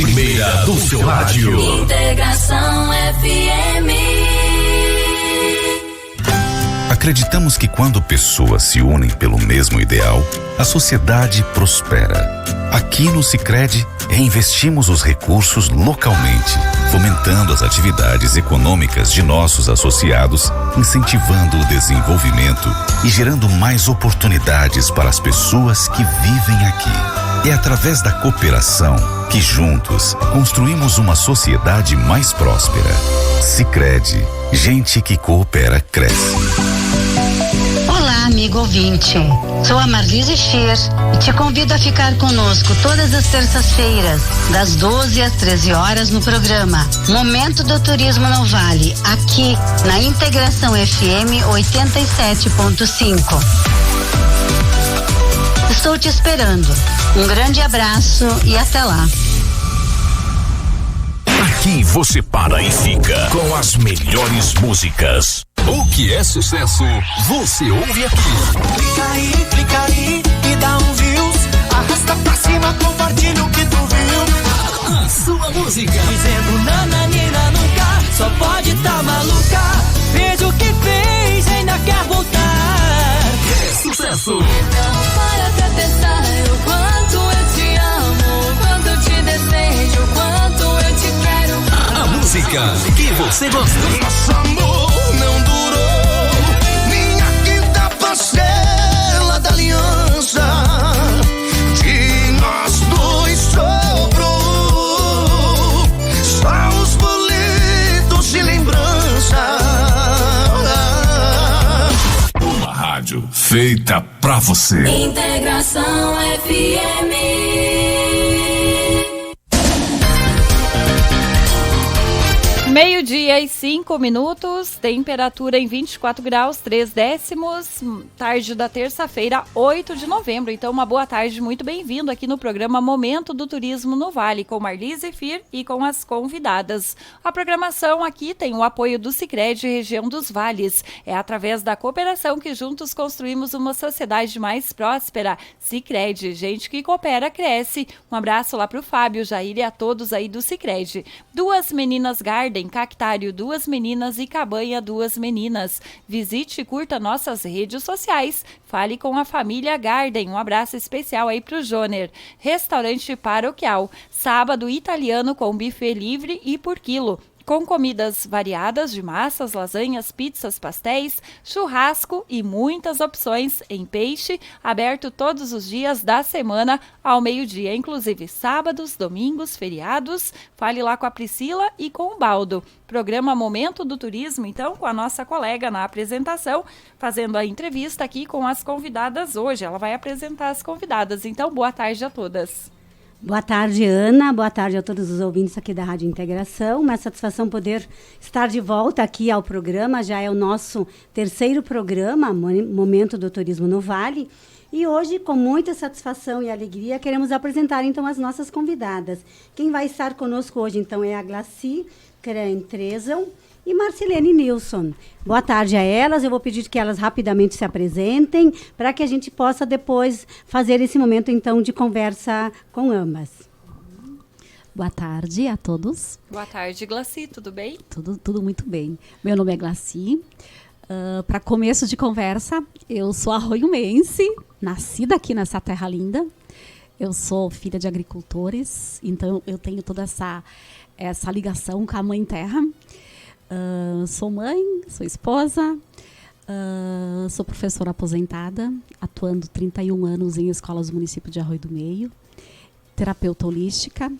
primeira do seu rádio. Integração FM. Acreditamos que quando pessoas se unem pelo mesmo ideal, a sociedade prospera. Aqui no Sicredi, reinvestimos os recursos localmente, fomentando as atividades econômicas de nossos associados, incentivando o desenvolvimento e gerando mais oportunidades para as pessoas que vivem aqui. É através da cooperação que juntos construímos uma sociedade mais próspera. Sicredi, gente que coopera cresce. Olá, amigo ouvinte. Sou a Marlise Schier e te convido a ficar conosco todas as terças-feiras, das 12 às 13 horas no programa Momento do Turismo no Vale, aqui na Integração FM 87.5. Estou te esperando. Um grande abraço e até lá. Aqui você para e fica com as melhores músicas. O que é sucesso, você ouve aqui. Clica aí e dá um views. Arrasta pra cima, compartilha o que tu viu. A sua música. Dizendo nananina nunca, só pode tá maluca. Fez o que fez, ainda quer voltar. É sucesso. Não para pra pensar o quanto eu te amo, o quanto eu te desejo, o quanto eu te quero. A música que você gosta. Nosso amor não durou. Minha quinta parcela da aliança de nós dois sobrou. Só os boletos de lembrança. Uma rádio feita pra você. Integração FM. Meio-dia e 5 minutos, temperatura em 24 graus, 3 décimos, tarde da terça-feira, 8 de novembro. Então, uma boa tarde, muito bem-vindo aqui no programa Momento do Turismo no Vale, com Marlise Fir e com as convidadas. A programação aqui tem o apoio do Sicredi Região dos Vales. É através da cooperação que juntos construímos uma sociedade mais próspera. Sicredi, gente que coopera, cresce. Um abraço lá pro Fábio, Jair e a todos aí do Sicredi. Duas Meninas Garden, Cactário, Duas Meninas e Cabanha, Duas Meninas. Visite e curta nossas redes sociais. Fale com a família Garden. Um abraço especial aí pro Joner. Restaurante Paroquial. Sábado italiano com buffet livre e por quilo. Com comidas variadas de massas, lasanhas, pizzas, pastéis, churrasco e muitas opções em peixe, aberto todos os dias da semana ao meio-dia, inclusive sábados, domingos, feriados. Fale lá com a Priscila e com o Baldo. Programa Momento do Turismo, então, com a nossa colega na apresentação, fazendo a entrevista aqui com as convidadas hoje. Ela vai apresentar as convidadas, então boa tarde a todas. Boa tarde, Ana. Boa tarde a todos os ouvintes aqui da Rádio Integração. Uma satisfação poder estar de volta aqui ao programa. Já é o nosso terceiro programa, Momento do Turismo no Vale. E hoje, com muita satisfação e alegria, queremos apresentar, então, as nossas convidadas. Quem vai estar conosco hoje, então, é a Glaci Krentresel e Marcilene Nilson. Boa tarde a elas. Eu vou pedir que elas rapidamente se apresentem para que a gente possa depois fazer esse momento, então, de conversa com ambas. Boa tarde a todos. Boa tarde, Glaci, tudo bem? Tudo muito bem. Meu nome é Glaci. Para começo de conversa, eu sou arroiumense, nascida aqui nessa terra linda. Eu sou filha de agricultores, então eu tenho toda essa ligação com a mãe terra. Sou mãe, sou esposa, sou professora aposentada, atuando 31 anos em escolas do município de Arroio do Meio, terapeuta holística,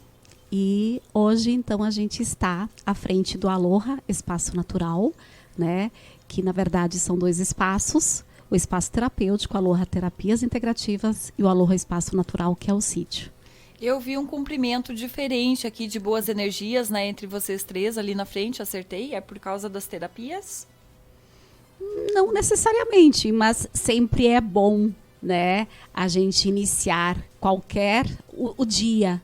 e hoje, então, a gente está à frente do Aloha Espaço Natural, né, que, na verdade, são dois espaços, o espaço terapêutico, Aloha Terapias Integrativas, e o Aloha Espaço Natural, que é o sítio. Eu vi um cumprimento diferente aqui de boas energias, né, entre vocês três ali na frente, acertei? É por causa das terapias? Não necessariamente, mas sempre é bom, né, a gente iniciar o dia,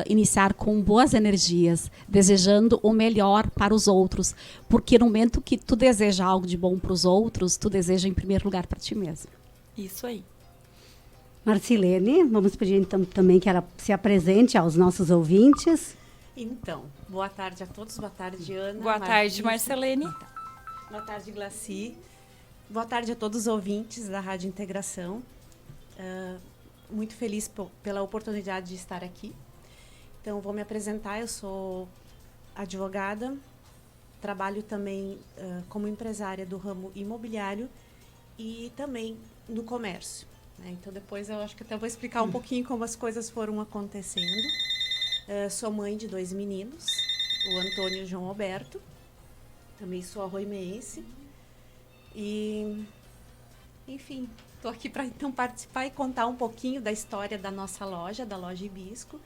iniciar com boas energias, desejando o melhor para os outros, porque no momento que tu deseja algo de bom para os outros, tu deseja em primeiro lugar para ti mesmo. Isso aí. Marcilene, vamos pedir então também que ela se apresente aos nossos ouvintes. Então, boa tarde a todos, boa tarde, Ana. Boa tarde, Marcelene. Boa tarde, Glaci. Boa tarde a todos os ouvintes da Rádio Integração. Muito feliz pela oportunidade de estar aqui. Então, vou me apresentar, eu sou advogada, trabalho também como empresária do ramo imobiliário e também no comércio. Né? Então, depois eu acho que até vou explicar um pouquinho como as coisas foram acontecendo. Sou mãe de 2 meninos, o Antônio e o João Alberto. Também sou arroimense. E, enfim, estou aqui para então participar e contar um pouquinho da história da nossa loja, da Loja Hibisco.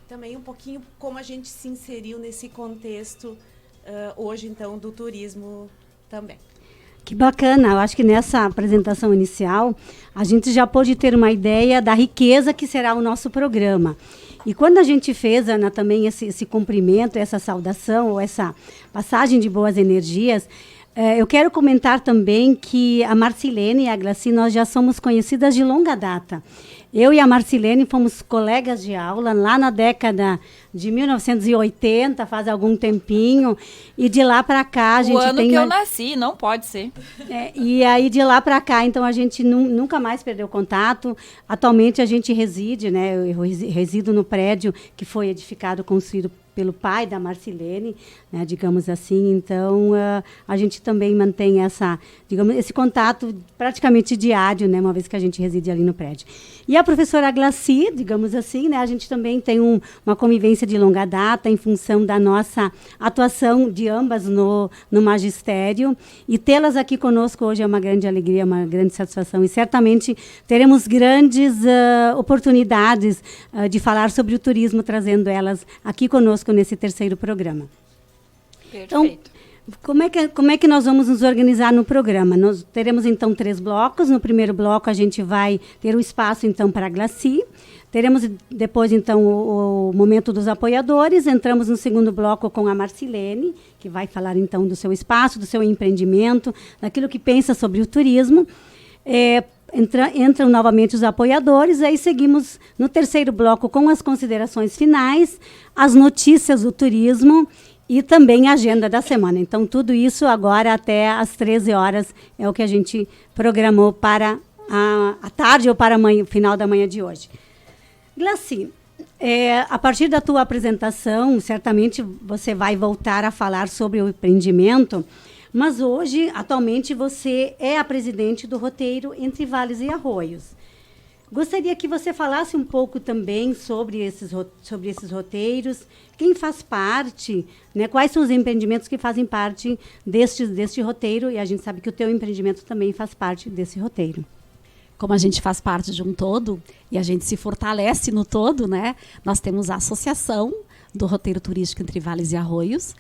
Também um pouquinho como a gente se inseriu nesse contexto hoje, então, do turismo também. Que bacana, eu acho que nessa apresentação inicial a gente já pôde ter uma ideia da riqueza que será o nosso programa. E quando a gente fez, Ana, também esse cumprimento, essa saudação, ou essa passagem de boas energias, eu quero comentar também que a Marcilene e a Glaci, nós já somos conhecidas de longa data. Eu e a Marcilene fomos colegas de aula lá na década de 1980, faz algum tempinho, e de lá para cá a gente tem... O ano que eu nasci, não pode ser. E aí de lá para cá, então a gente nunca mais perdeu contato. Atualmente a gente reside, né? Eu resido no prédio que foi edificado, construído pelo pai da Marcilene, né, digamos assim. Então, a gente também mantém esse contato praticamente diário, né, uma vez que a gente reside ali no prédio. E a professora Glaci, digamos assim, né, a gente também tem uma convivência de longa data em função da nossa atuação de ambas no magistério. E tê-las aqui conosco hoje é uma grande alegria, uma grande satisfação. E certamente teremos grandes oportunidades de falar sobre o turismo, trazendo elas aqui conosco nesse terceiro programa. Perfeito. Então, como é que nós vamos nos organizar no programa? Nós teremos, então, 3 blocos. No primeiro bloco, a gente vai ter o espaço, então, para a Glaci. Teremos, depois, então, o momento dos apoiadores. Entramos no segundo bloco com a Marcilene, que vai falar, então, do seu espaço, do seu empreendimento, daquilo que pensa sobre o turismo. Entram novamente os apoiadores, aí seguimos no terceiro bloco com as considerações finais, as notícias do turismo e também a agenda da semana. Então, tudo isso agora até às 13 horas é o que a gente programou para a tarde ou para o final da manhã de hoje. Glaci, a partir da tua apresentação, certamente você vai voltar a falar sobre o empreendimento. Mas hoje, atualmente, você é a presidente do roteiro Entre Vales e Arroios. Gostaria que você falasse um pouco também sobre esses roteiros, quem faz parte, né, quais são os empreendimentos que fazem parte deste roteiro, e a gente sabe que o teu empreendimento também faz parte desse roteiro. Como a gente faz parte de um todo, e a gente se fortalece no todo, né, nós temos a Associação do Roteiro Turístico Entre Vales e Arroios,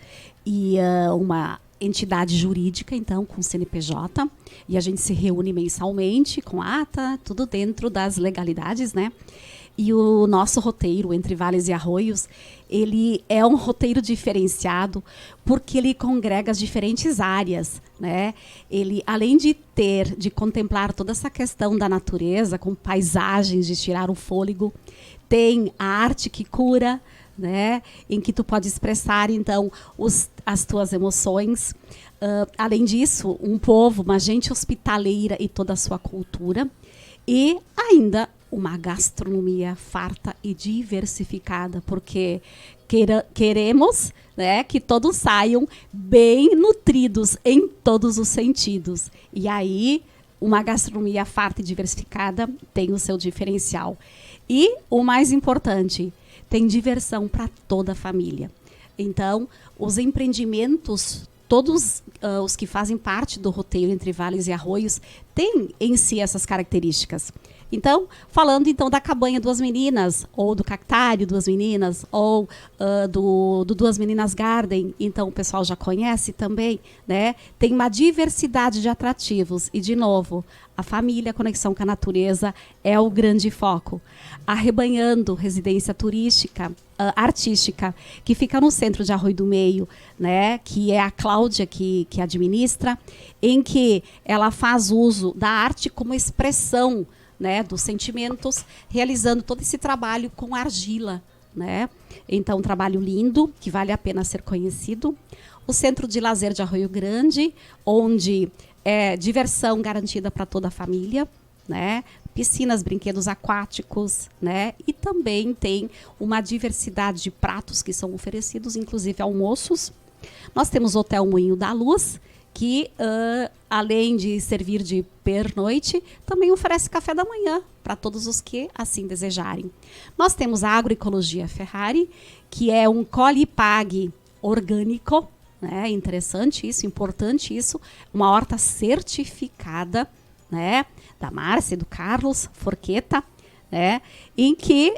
e uma entidade jurídica, então, com CNPJ, e a gente se reúne mensalmente com ata, tudo dentro das legalidades, né? E o nosso roteiro, Entre Vales e Arroios, ele é um roteiro diferenciado porque ele congrega as diferentes áreas, né? Ele, além de contemplar toda essa questão da natureza, com paisagens de tirar o fôlego, tem a arte que cura, né, em que tu pode expressar, então, as tuas emoções. Além disso, um povo, uma gente hospitaleira e toda a sua cultura. E ainda uma gastronomia farta e diversificada, porque queremos, né, que todos saiam bem nutridos em todos os sentidos. E aí, uma gastronomia farta e diversificada tem o seu diferencial. E o mais importante, tem diversão para toda a família. Então, os empreendimentos, todos os que fazem parte do roteiro Entre Vales e Arroios, têm em si essas características. Então, falando então da Cabanha Duas Meninas, ou do Cactário Duas Meninas, ou do Duas Meninas Garden, então o pessoal já conhece também, né? Tem uma diversidade de atrativos. E, de novo, a família, a conexão com a natureza é o grande foco. Arrebanhando, residência turística, artística, que fica no centro de Arroio do Meio, né? Que é a Cláudia que administra, em que ela faz uso da arte como expressão, né, dos sentimentos, realizando todo esse trabalho com argila, né? Então, um trabalho lindo, que vale a pena ser conhecido. O Centro de Lazer de Arroio Grande, onde é diversão garantida para toda a família, né? Piscinas, brinquedos aquáticos, né? E também tem uma diversidade de pratos que são oferecidos, inclusive almoços. Nós temos o Hotel Moinho da Luz, que além de servir de pernoite, também oferece café da manhã para todos os que assim desejarem. Nós temos a Agroecologia Ferrari, que é um colhe e pague orgânico, né? Interessante isso, importante isso, uma horta certificada, né? Da Márcia e do Carlos Forqueta, né? Em que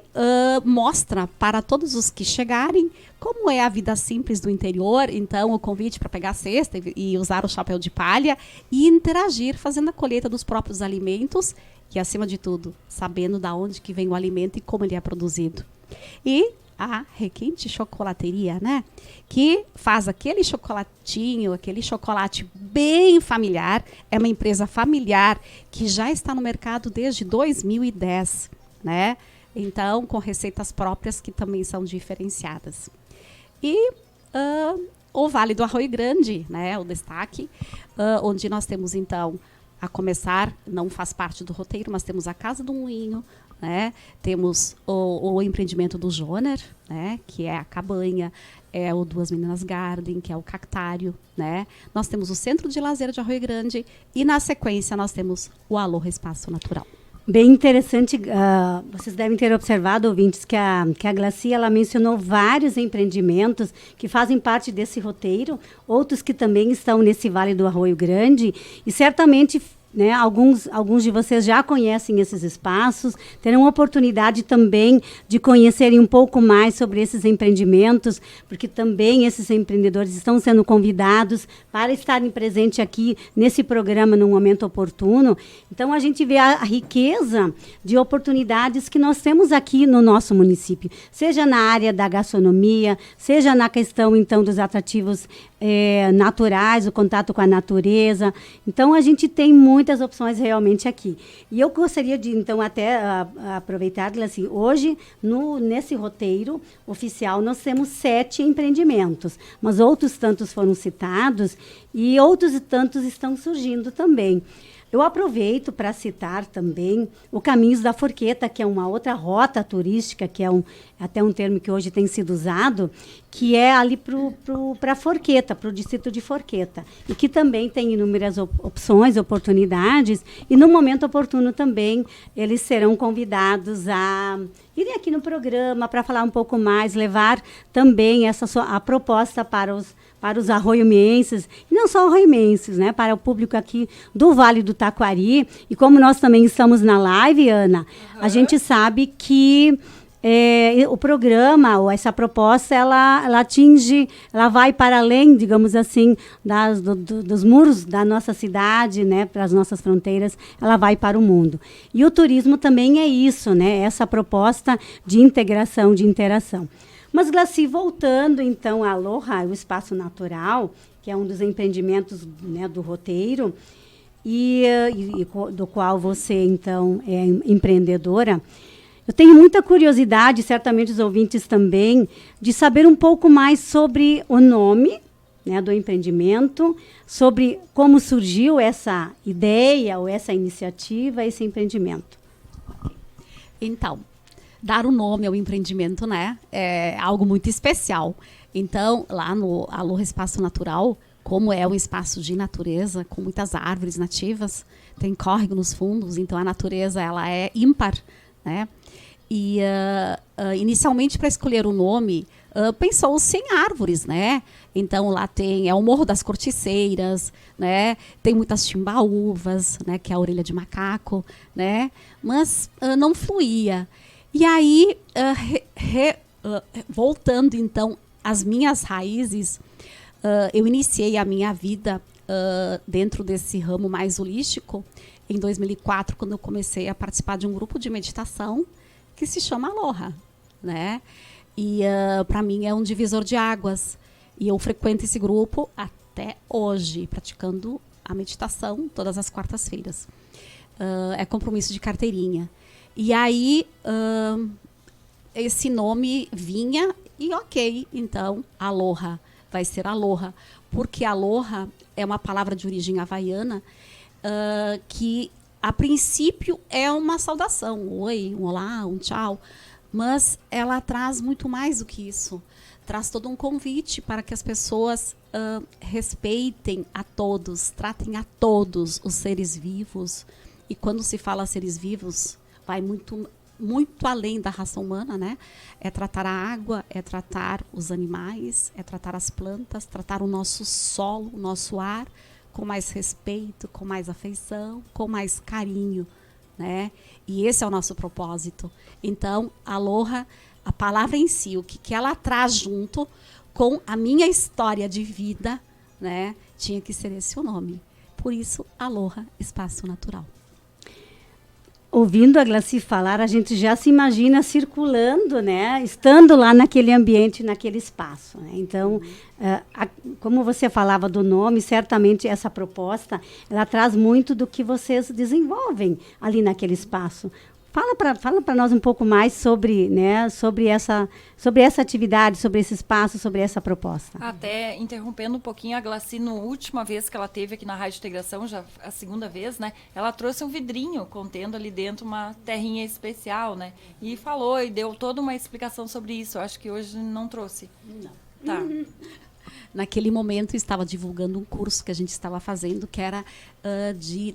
mostra para todos os que chegarem como é a vida simples do interior. Então, o convite para pegar a cesta e usar o chapéu de palha e interagir fazendo a colheita dos próprios alimentos e, acima de tudo, sabendo de onde que vem o alimento e como ele é produzido. E a Requinte Chocolateria, né? Que faz aquele chocolatinho, aquele chocolate bem familiar. É uma empresa familiar que já está no mercado desde 2010, né? Então, com receitas próprias que também são diferenciadas. E o Vale do Arroio Grande, né? O destaque, onde nós temos, então, a começar, não faz parte do roteiro, mas temos a Casa do Moinho, né? Temos o empreendimento do Joner, né? Que é a cabanha, é o Duas Meninas Garden, que é o cactário, né? Nós temos o Centro de Lazer de Arroio Grande e, na sequência, nós temos o Aloha Espaço Natural. Bem interessante, vocês devem ter observado, ouvintes, que a Glaci, ela mencionou vários empreendimentos que fazem parte desse roteiro, outros que também estão nesse Vale do Arroio Grande, e certamente, né, alguns de vocês já conhecem esses espaços, terão oportunidade também de conhecerem um pouco mais sobre esses empreendimentos, porque também esses empreendedores estão sendo convidados para estarem presentes aqui nesse programa no momento oportuno. Então, a gente vê a riqueza de oportunidades que nós temos aqui no nosso município, seja na área da gastronomia, seja na questão, então, dos atrativos naturais, o contato com a natureza. Então, a gente tem muitas opções realmente aqui. E eu gostaria de, então, até aproveitar, assim, hoje, nesse roteiro oficial, nós temos 7 empreendimentos, mas outros tantos foram citados e outros tantos estão surgindo também. Eu aproveito para citar também o Caminhos da Forqueta, que é uma outra rota turística, que é até um termo que hoje tem sido usado, que é ali para Forqueta, para o distrito de Forqueta, e que também tem inúmeras opções, oportunidades, e no momento oportuno também eles serão convidados a irem aqui no programa para falar um pouco mais, levar também a proposta para os arroiomenses, e não só arroiomenses, né, para o público aqui do Vale do Taquari. E como nós também estamos na live, Ana, a gente sabe que o programa, ou essa proposta, ela atinge, ela vai para além, digamos assim, dos muros da nossa cidade, né, para as nossas fronteiras, ela vai para o mundo. E o turismo também é isso, né, essa proposta de integração, de interação. Mas, Glaci, voltando, então, a Aloha, o Espaço Natural, que é um dos empreendimentos, né, do roteiro, e do qual você, então, é empreendedora, eu tenho muita curiosidade, certamente os ouvintes também, de saber um pouco mais sobre o nome, né, do empreendimento, sobre como surgiu essa ideia ou essa iniciativa, esse empreendimento. Então, dar o nome ao empreendimento, né, é algo muito especial. Então, lá no Aloha Espaço Natural, como é um espaço de natureza, com muitas árvores nativas, tem córrego nos fundos, então a natureza ela é ímpar, né? E inicialmente, para escolher o nome, pensou-se em árvores, né? Então lá é o Morro das Corticeiras, né? Tem muitas timbaúvas, né? Que é a orelha de macaco, né? Mas não fluía. E aí, voltando então às minhas raízes, eu iniciei a minha vida dentro desse ramo mais holístico em 2004, quando eu comecei a participar de um grupo de meditação que se chama Aloha, né? E para mim é um divisor de águas. E eu frequento esse grupo até hoje, praticando a meditação todas as quartas-feiras. é compromisso de carteirinha. E aí, esse nome vinha e ok, então, aloha, vai ser aloha. Porque aloha é uma palavra de origem havaiana que, a princípio, é uma saudação. Um oi, um olá, um tchau. Mas ela traz muito mais do que isso. Traz todo um convite para que as pessoas respeitem a todos, tratem a todos os seres vivos. E quando se fala seres vivos, vai muito além da raça humana, né? É tratar a água, é tratar os animais, é tratar as plantas, tratar o nosso solo, o nosso ar, com mais respeito, com mais afeição, com mais carinho, né? E esse é o nosso propósito. Então, aloha, a palavra em si, o que ela traz junto com a minha história de vida, né? Tinha que ser esse o nome. Por isso, aloha, espaço natural. Ouvindo a Glacy falar, a gente já se imagina circulando, né? Estando lá naquele ambiente, naquele espaço, né? Então, como você falava do nome, certamente essa proposta, ela traz muito do que vocês desenvolvem ali naquele espaço. Fala para nós um pouco mais sobre, né, sobre essa atividade, sobre esse espaço, sobre essa proposta. Até interrompendo um pouquinho, a Glacy, na última vez que ela teve aqui na Rádio Integração, já a segunda vez, né, ela trouxe um vidrinho contendo ali dentro uma terrinha especial, né, e falou e deu toda uma explicação sobre isso. Eu acho que hoje não trouxe. Não. Tá. Naquele momento, estava divulgando um curso que a gente estava fazendo, que era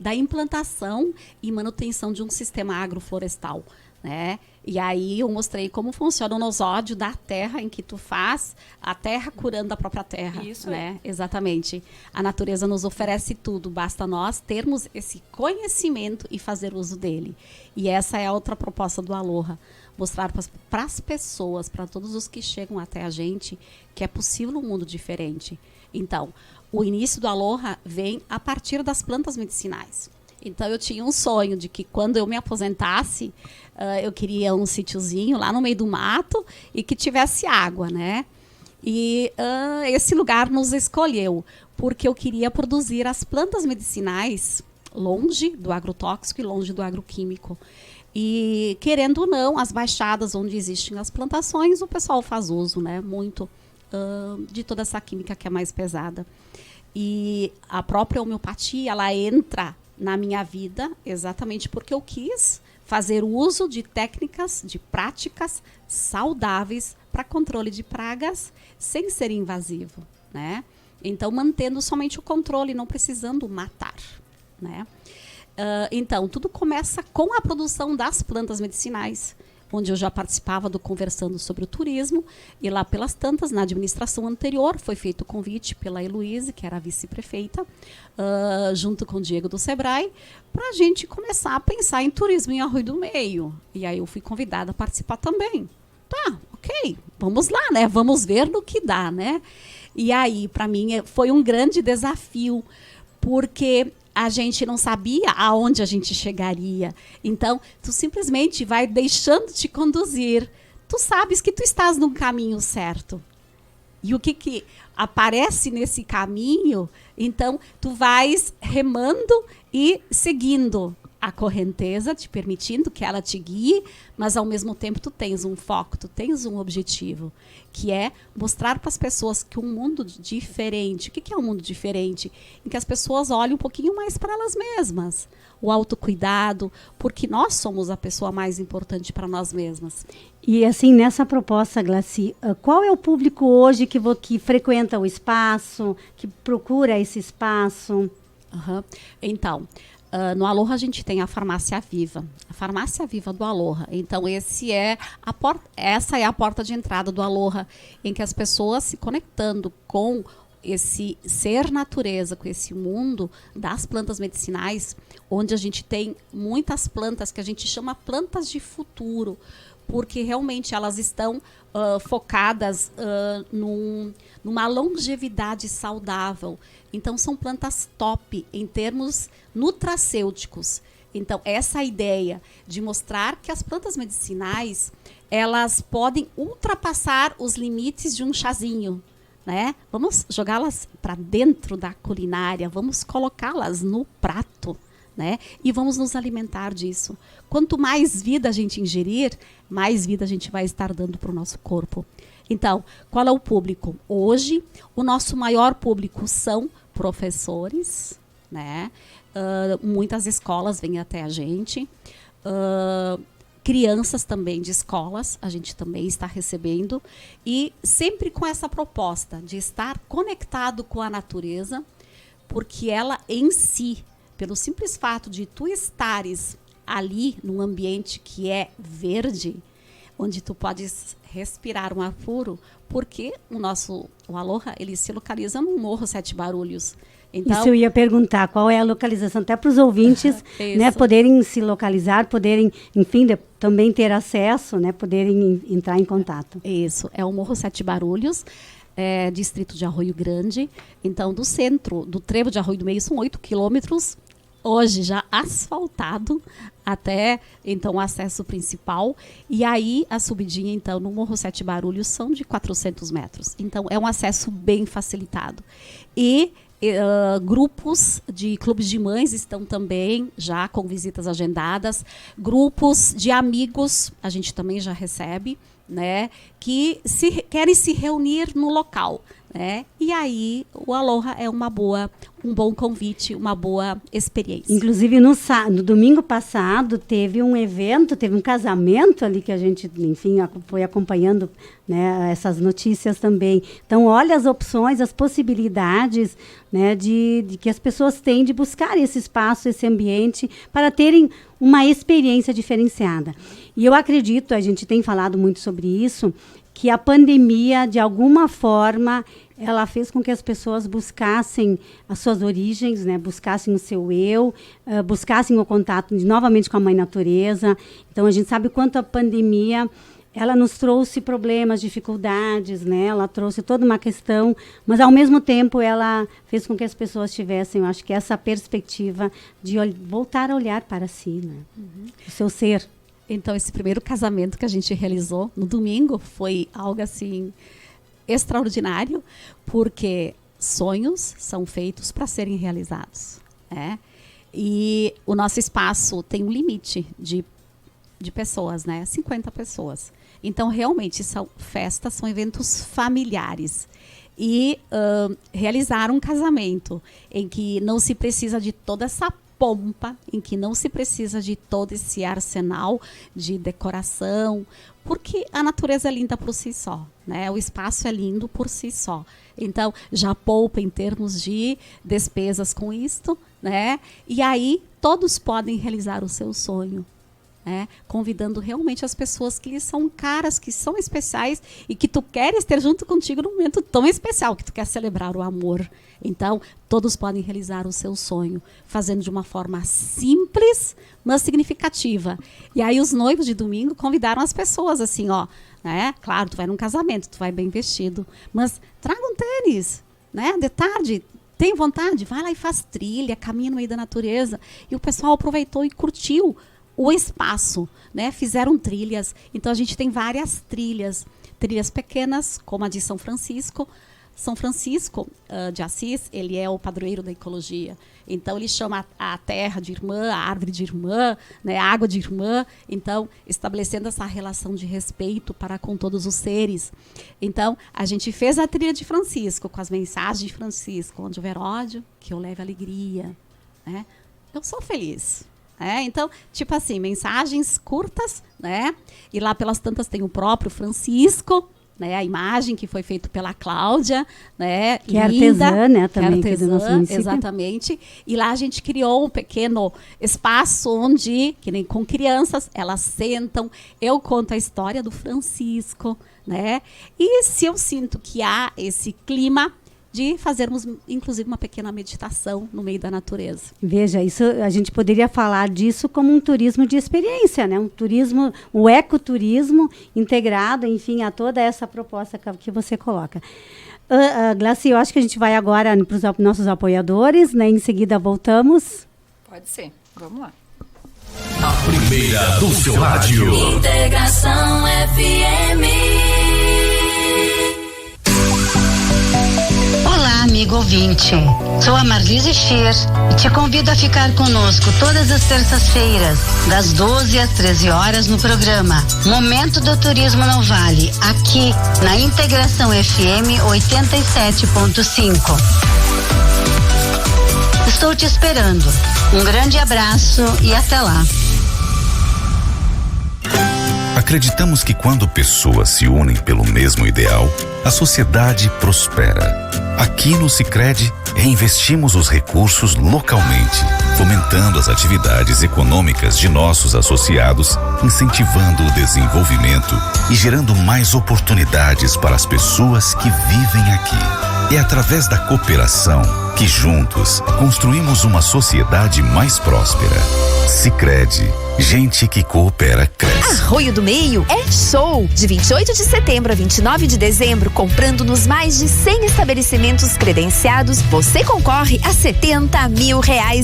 da implantação e manutenção de um sistema agroflorestal, né? E aí eu mostrei como funciona o nosódio da terra em que tu faz, a terra curando a própria terra. Isso, né? Exatamente. A natureza nos oferece tudo, basta nós termos esse conhecimento e fazer uso dele. E essa é a outra proposta do Aloha. Mostrar para as pessoas, para todos os que chegam até a gente, que é possível um mundo diferente. Então, o início do Aloha vem a partir das plantas medicinais. Então, eu tinha um sonho de que quando eu me aposentasse, eu queria um sítiozinho lá no meio do mato e que tivesse água, né? E esse lugar nos escolheu, porque eu queria produzir as plantas medicinais longe do agrotóxico e longe do agroquímico. E, querendo ou não, as baixadas onde existem as plantações, o pessoal faz uso, né, muito de toda essa química que é mais pesada. E a própria homeopatia, ela entra na minha vida exatamente porque eu quis fazer uso de técnicas, de práticas saudáveis para controle de pragas sem ser invasivo, né? Então, mantendo somente o controle, não precisando matar, né? Então, tudo começa com a produção das plantas medicinais, onde eu já participava do Conversando sobre o Turismo, e lá pelas tantas, na administração anterior, foi feito o convite pela Heloíse, que era a vice-prefeita, junto com o Diego do Sebrae, para a gente começar a pensar em turismo em Arroio do Meio. E aí eu fui convidada a participar também. Tá, ok, vamos lá, né? Vamos ver no que dá, né? E aí, para mim, foi um grande desafio, porque a gente não sabia aonde a gente chegaria. Então, tu simplesmente vai deixando te conduzir. Tu sabes que tu estás num caminho certo. E o que aparece nesse caminho, então, tu vais remando e seguindo a correnteza, te permitindo que ela te guie, mas ao mesmo tempo tu tens um foco, tu tens um objetivo, que é mostrar para as pessoas que um mundo diferente, o que é um mundo diferente? Em que as pessoas olhem um pouquinho mais para elas mesmas, o autocuidado, porque nós somos a pessoa mais importante para nós mesmas. E assim, nessa proposta, Glacy, qual é o público hoje que frequenta o espaço, que procura esse espaço? Então, no Aloha a gente tem a Farmácia Viva. A Farmácia Viva do Aloha. Então, essa é a porta de entrada do Aloha, em que as pessoas se conectando com esse ser natureza, com esse mundo das plantas medicinais, onde a gente tem muitas plantas que a gente chama plantas de futuro, porque realmente elas estão focadas numa longevidade saudável. Então, são plantas top em termos nutracêuticos. Então, essa ideia de mostrar que as plantas medicinais, elas podem ultrapassar os limites de um chazinho, né? Vamos jogá-las para dentro da culinária, vamos colocá-las no prato, né? E vamos nos alimentar disso. Quanto mais vida a gente ingerir, mais vida a gente vai estar dando para o nosso corpo. Então, qual é o público? Hoje, o nosso maior público são professores, né? Muitas escolas vêm até a gente. Crianças também de escolas, a gente também está recebendo. E sempre com essa proposta de estar conectado com a natureza, porque ela em si, pelo simples fato de tu estares ali num ambiente que é verde, onde tu podes respirar um ar puro, porque o Aloha, ele se localiza no Morro Sete Barulhos. Então, isso eu ia perguntar, qual é a localização, até para os ouvintes, né, poderem se localizar, poderem, enfim, também ter acesso, né, poderem entrar em contato. Isso, é o Morro Sete Barulhos, distrito de Arroio Grande. Então, do centro, do trevo de Arroio do Meio, são 8 quilômetros, hoje já asfaltado, até, então, o acesso principal. E aí, a subidinha, então, no Morro Sete Barulhos, são de 400 metros. Então, é um acesso bem facilitado. E grupos de clubes de mães estão também já com visitas agendadas. Grupos de amigos, a gente também já recebe, né, que querem se reunir no local, né? E aí o Aloha é um bom convite, uma boa experiência. Inclusive no domingo passado teve um evento, teve um casamento ali que a gente, enfim, foi acompanhando, né, essas notícias também. Então, olha as opções, as possibilidades, né, de que as pessoas têm de buscar esse espaço, esse ambiente, para terem uma experiência diferenciada. E eu acredito, a gente tem falado muito sobre isso, que a pandemia, de alguma forma, ela fez com que as pessoas buscassem as suas origens, né? Buscassem o seu eu, buscassem o contato novamente com a Mãe Natureza. Então, a gente sabe o quanto a pandemia, ela nos trouxe problemas, dificuldades, né? Ela trouxe toda uma questão, mas, ao mesmo tempo, ela fez com que as pessoas tivessem, eu acho que essa perspectiva de voltar a olhar para si, né? O seu ser. Então, esse primeiro casamento que a gente realizou no domingo foi algo assim extraordinário, porque sonhos são feitos para serem realizados, né? E o nosso espaço tem um limite de pessoas, né? 50 pessoas. Então, realmente, são festas, são eventos familiares. E realizar um casamento em que não se precisa de toda essa pompa, em que não se precisa de todo esse arsenal de decoração, porque a natureza é linda por si só, né? O espaço é lindo por si só. Então, já poupa em termos de despesas com isto, né? E aí, todos podem realizar o seu sonho, né? Convidando realmente as pessoas que são caras, que são especiais e que tu queres ter junto contigo num momento tão especial, que tu quer celebrar o amor. Então, todos podem realizar o seu sonho, fazendo de uma forma simples, mas significativa. E aí, os noivos de domingo convidaram as pessoas assim, ó, né? Claro, tu vai num casamento, tu vai bem vestido, mas traga um tênis, né? De tarde, tem vontade, vai lá e faz trilha, caminha no meio da natureza. E o pessoal aproveitou e curtiu o espaço, né? Fizeram trilhas. Então, a gente tem várias trilhas pequenas, como a de São Francisco. São Francisco de Assis, ele é o padroeiro da ecologia. Então, ele chama a terra de irmã, a árvore de irmã, né, a água de irmã. Então, estabelecendo essa relação de respeito para com todos os seres. Então, a gente fez a trilha de Francisco, com as mensagens de Francisco, onde houver ódio, que eu leve alegria, né? Eu sou feliz. Então, tipo assim, mensagens curtas, né? E lá pelas tantas tem o próprio Francisco, né, a imagem que foi feita pela Cláudia, né, que é artesã, né, também, que é artesã, exatamente. E lá a gente criou um pequeno espaço onde, que nem com crianças, elas sentam, eu conto a história do Francisco, né? E se eu sinto que há esse clima de fazermos, inclusive, uma pequena meditação no meio da natureza. Veja, isso a gente poderia falar disso como um turismo de experiência, né? Um turismo, o ecoturismo integrado, enfim, a toda essa proposta que você coloca. Glaci, eu acho que a gente vai agora para os nossos apoiadores, né? Em seguida voltamos. Pode ser, vamos lá. A primeira do seu rádio. Integração FM. Olá, amigo ouvinte. Sou a Marlise Schier e te convido a ficar conosco todas as terças-feiras, das 12 às 13 horas no programa Momento do Turismo no Vale, aqui na Integração FM 87.5. Estou te esperando. Um grande abraço e até lá. Acreditamos que quando pessoas se unem pelo mesmo ideal, a sociedade prospera. Aqui no Sicredi, reinvestimos os recursos localmente, fomentando as atividades econômicas de nossos associados, incentivando o desenvolvimento e gerando mais oportunidades para as pessoas que vivem aqui. É através da cooperação que juntos construímos uma sociedade mais próspera. Sicredi, gente que coopera cresce. Arroio do Meio é show! De 28 de setembro a 29 de dezembro, comprando nos mais de 100 estabelecimentos credenciados, você concorre a R$70 mil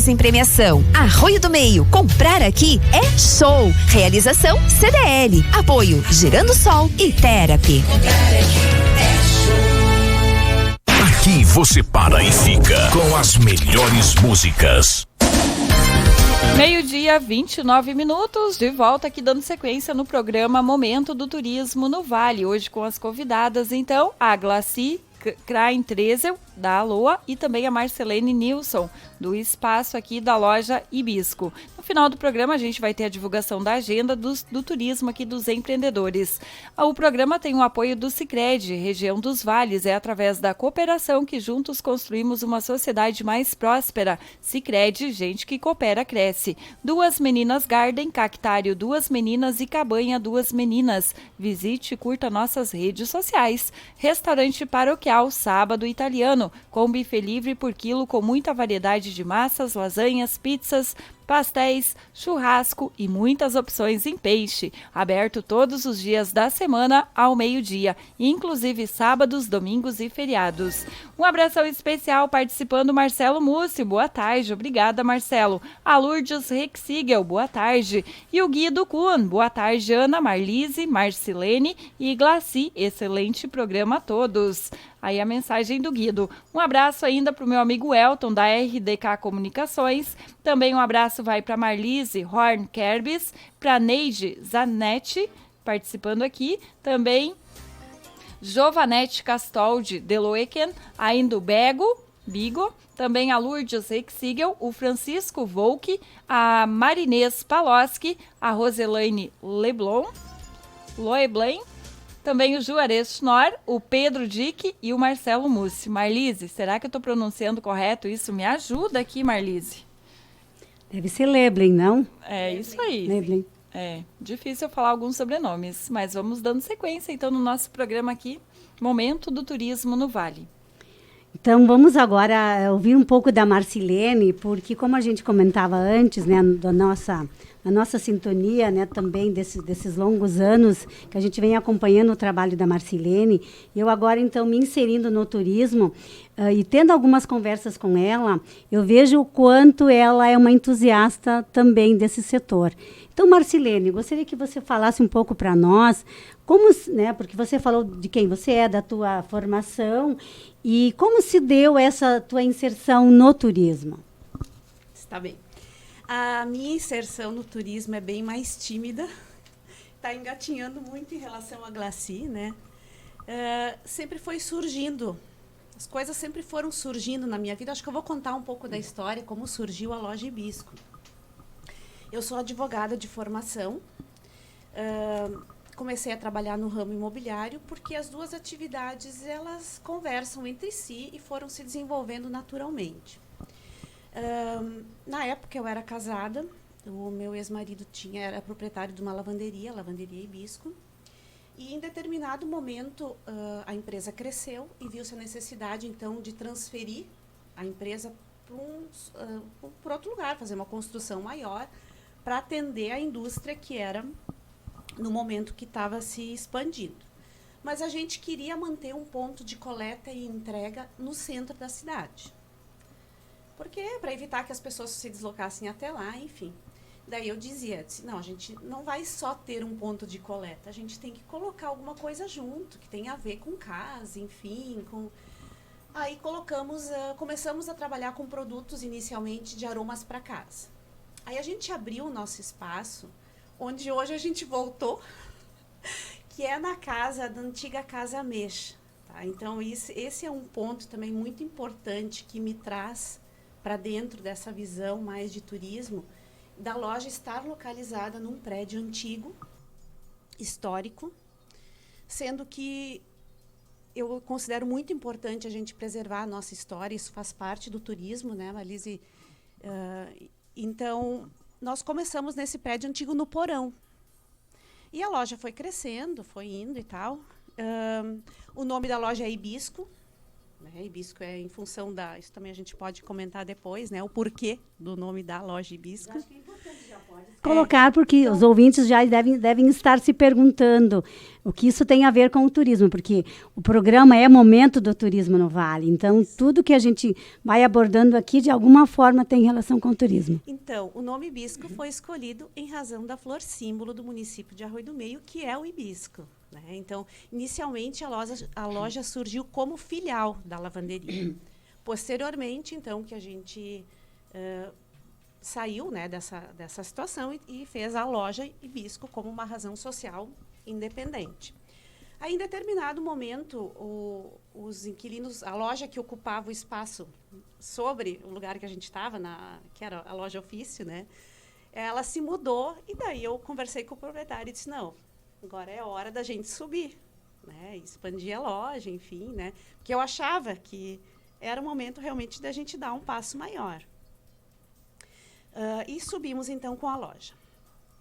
em premiação. Arroio do Meio, comprar aqui é show! Realização CDL, apoio Girando Sol e Therapy. Aqui você para e fica com as melhores músicas. 12:29, de volta aqui dando sequência no programa Momento do Turismo no Vale. Hoje com as convidadas, então, a Glaci Krain-Trezel, da Aloa, e também a Marcelene Nilson, do espaço aqui da loja Hibisco. No final do programa a gente vai ter a divulgação da agenda do turismo aqui dos empreendedores. O programa tem o apoio do Sicredi, região dos Vales. É através da cooperação que juntos construímos uma sociedade mais próspera. Sicredi, gente que coopera, cresce. Duas Meninas Garden, Cactário, Duas Meninas e Cabanha, Duas Meninas. Visite e curta nossas redes sociais. Restaurante Paroquial, Sábado Italiano, com buffet livre por quilo, com muita variedade de massas, lasanhas, pizzas, pastéis, churrasco e muitas opções em peixe. Aberto todos os dias da semana ao meio-dia, inclusive sábados, domingos e feriados. Um abração especial participando Marcelo Múcio. Boa tarde, obrigada Marcelo. A Lourdes Rexigel, boa tarde. E o Guido Kuhn, boa tarde Ana, Marlise, Marcilene e Glaci. Excelente programa a todos. Aí a mensagem do Guido. Um abraço ainda para o meu amigo Elton, da RDK Comunicações. Também um abraço vai para Marlise Horn Kerbis, para Neide Zanetti, participando aqui. Também Giovanete Castoldi Deloeken, ainda o Bigo. Também a Lourdes Rexigel, o Francisco Volk, a Marinês Paloski, a Roselaine Loeblain, também o Juarez Schnorr, o Pedro Dick e o Marcelo Mussi. Marlise, será que eu estou pronunciando correto isso? Me ajuda aqui, Marlise. Deve ser Leblen, não? É isso aí. Leblen. É, difícil eu falar alguns sobrenomes, mas vamos dando sequência, então, no nosso programa aqui, Momento do Turismo no Vale. Então, vamos agora ouvir um pouco da Marcilene, porque como a gente comentava antes, né, da nossa sintonia, né, também desses longos anos que a gente vem acompanhando o trabalho da Marcilene, eu agora, então, me inserindo no turismo e tendo algumas conversas com ela, eu vejo o quanto ela é uma entusiasta também desse setor. Então, Marcilene, gostaria que você falasse um pouco para nós, como, né, porque você falou de quem você é, da tua formação, e como se deu essa tua inserção no turismo? Está bem. A minha inserção no turismo é bem mais tímida, está engatinhando muito em relação à Glaci, né? Sempre foi surgindo, as coisas sempre foram surgindo na minha vida. Acho que eu vou contar um pouco da história, como surgiu a loja Hibisco. Eu sou advogada de formação, comecei a trabalhar no ramo imobiliário porque as duas atividades elas conversam entre si e foram se desenvolvendo naturalmente. Na época eu era casada, o meu ex-marido era proprietário de uma lavanderia, a Lavanderia Hibisco, e em determinado momento a empresa cresceu e viu-se a necessidade então de transferir a empresa para outro lugar, fazer uma construção maior para atender a indústria que era no momento que estava se expandindo. Mas a gente queria manter um ponto de coleta e entrega no centro da cidade. Porque para evitar que as pessoas se deslocassem até lá, enfim. Daí eu disse, não, a gente não vai só ter um ponto de coleta, a gente tem que colocar alguma coisa junto, que tenha a ver com casa, enfim, Aí começamos a trabalhar com produtos inicialmente de aromas para casa. Aí a gente abriu o nosso espaço, onde hoje a gente voltou, que é na antiga Casa Mesh. Tá? Então, esse é um ponto também muito importante que me traz para dentro dessa visão mais de turismo, da loja estar localizada num prédio antigo, histórico, sendo que eu considero muito importante a gente preservar a nossa história, isso faz parte do turismo, né, Marlise? Então, nós começamos nesse prédio antigo no porão. E a loja foi crescendo, foi indo e tal. O nome da loja é Hibisco. Né? Hibisco é em função da... Isso também a gente pode comentar depois, né? O porquê do nome da loja Hibisco. Acho que é importante, já pode colocar, porque então, os ouvintes já devem estar se perguntando o que isso tem a ver com o turismo, porque o programa é Momento do Turismo no Vale. Então, tudo que a gente vai abordando aqui, de alguma forma, tem relação com o turismo. Então, o nome hibisco foi escolhido em razão da flor símbolo do município de Arroio do Meio, que é o hibisco. Né? Então, inicialmente, a loja surgiu como filial da lavanderia. Posteriormente, então, que a gente saiu, né, dessa situação e fez a loja Hibisco como uma razão social independente. Aí, em determinado momento, os inquilinos, a loja que ocupava o espaço sobre o lugar que a gente estava, que era a loja ofício, né, ela se mudou, e daí eu conversei com o proprietário e disse, não, agora é hora da gente subir, né, expandir a loja, enfim, né, porque eu achava que era o momento realmente da gente dar um passo maior. E subimos, então, com a loja.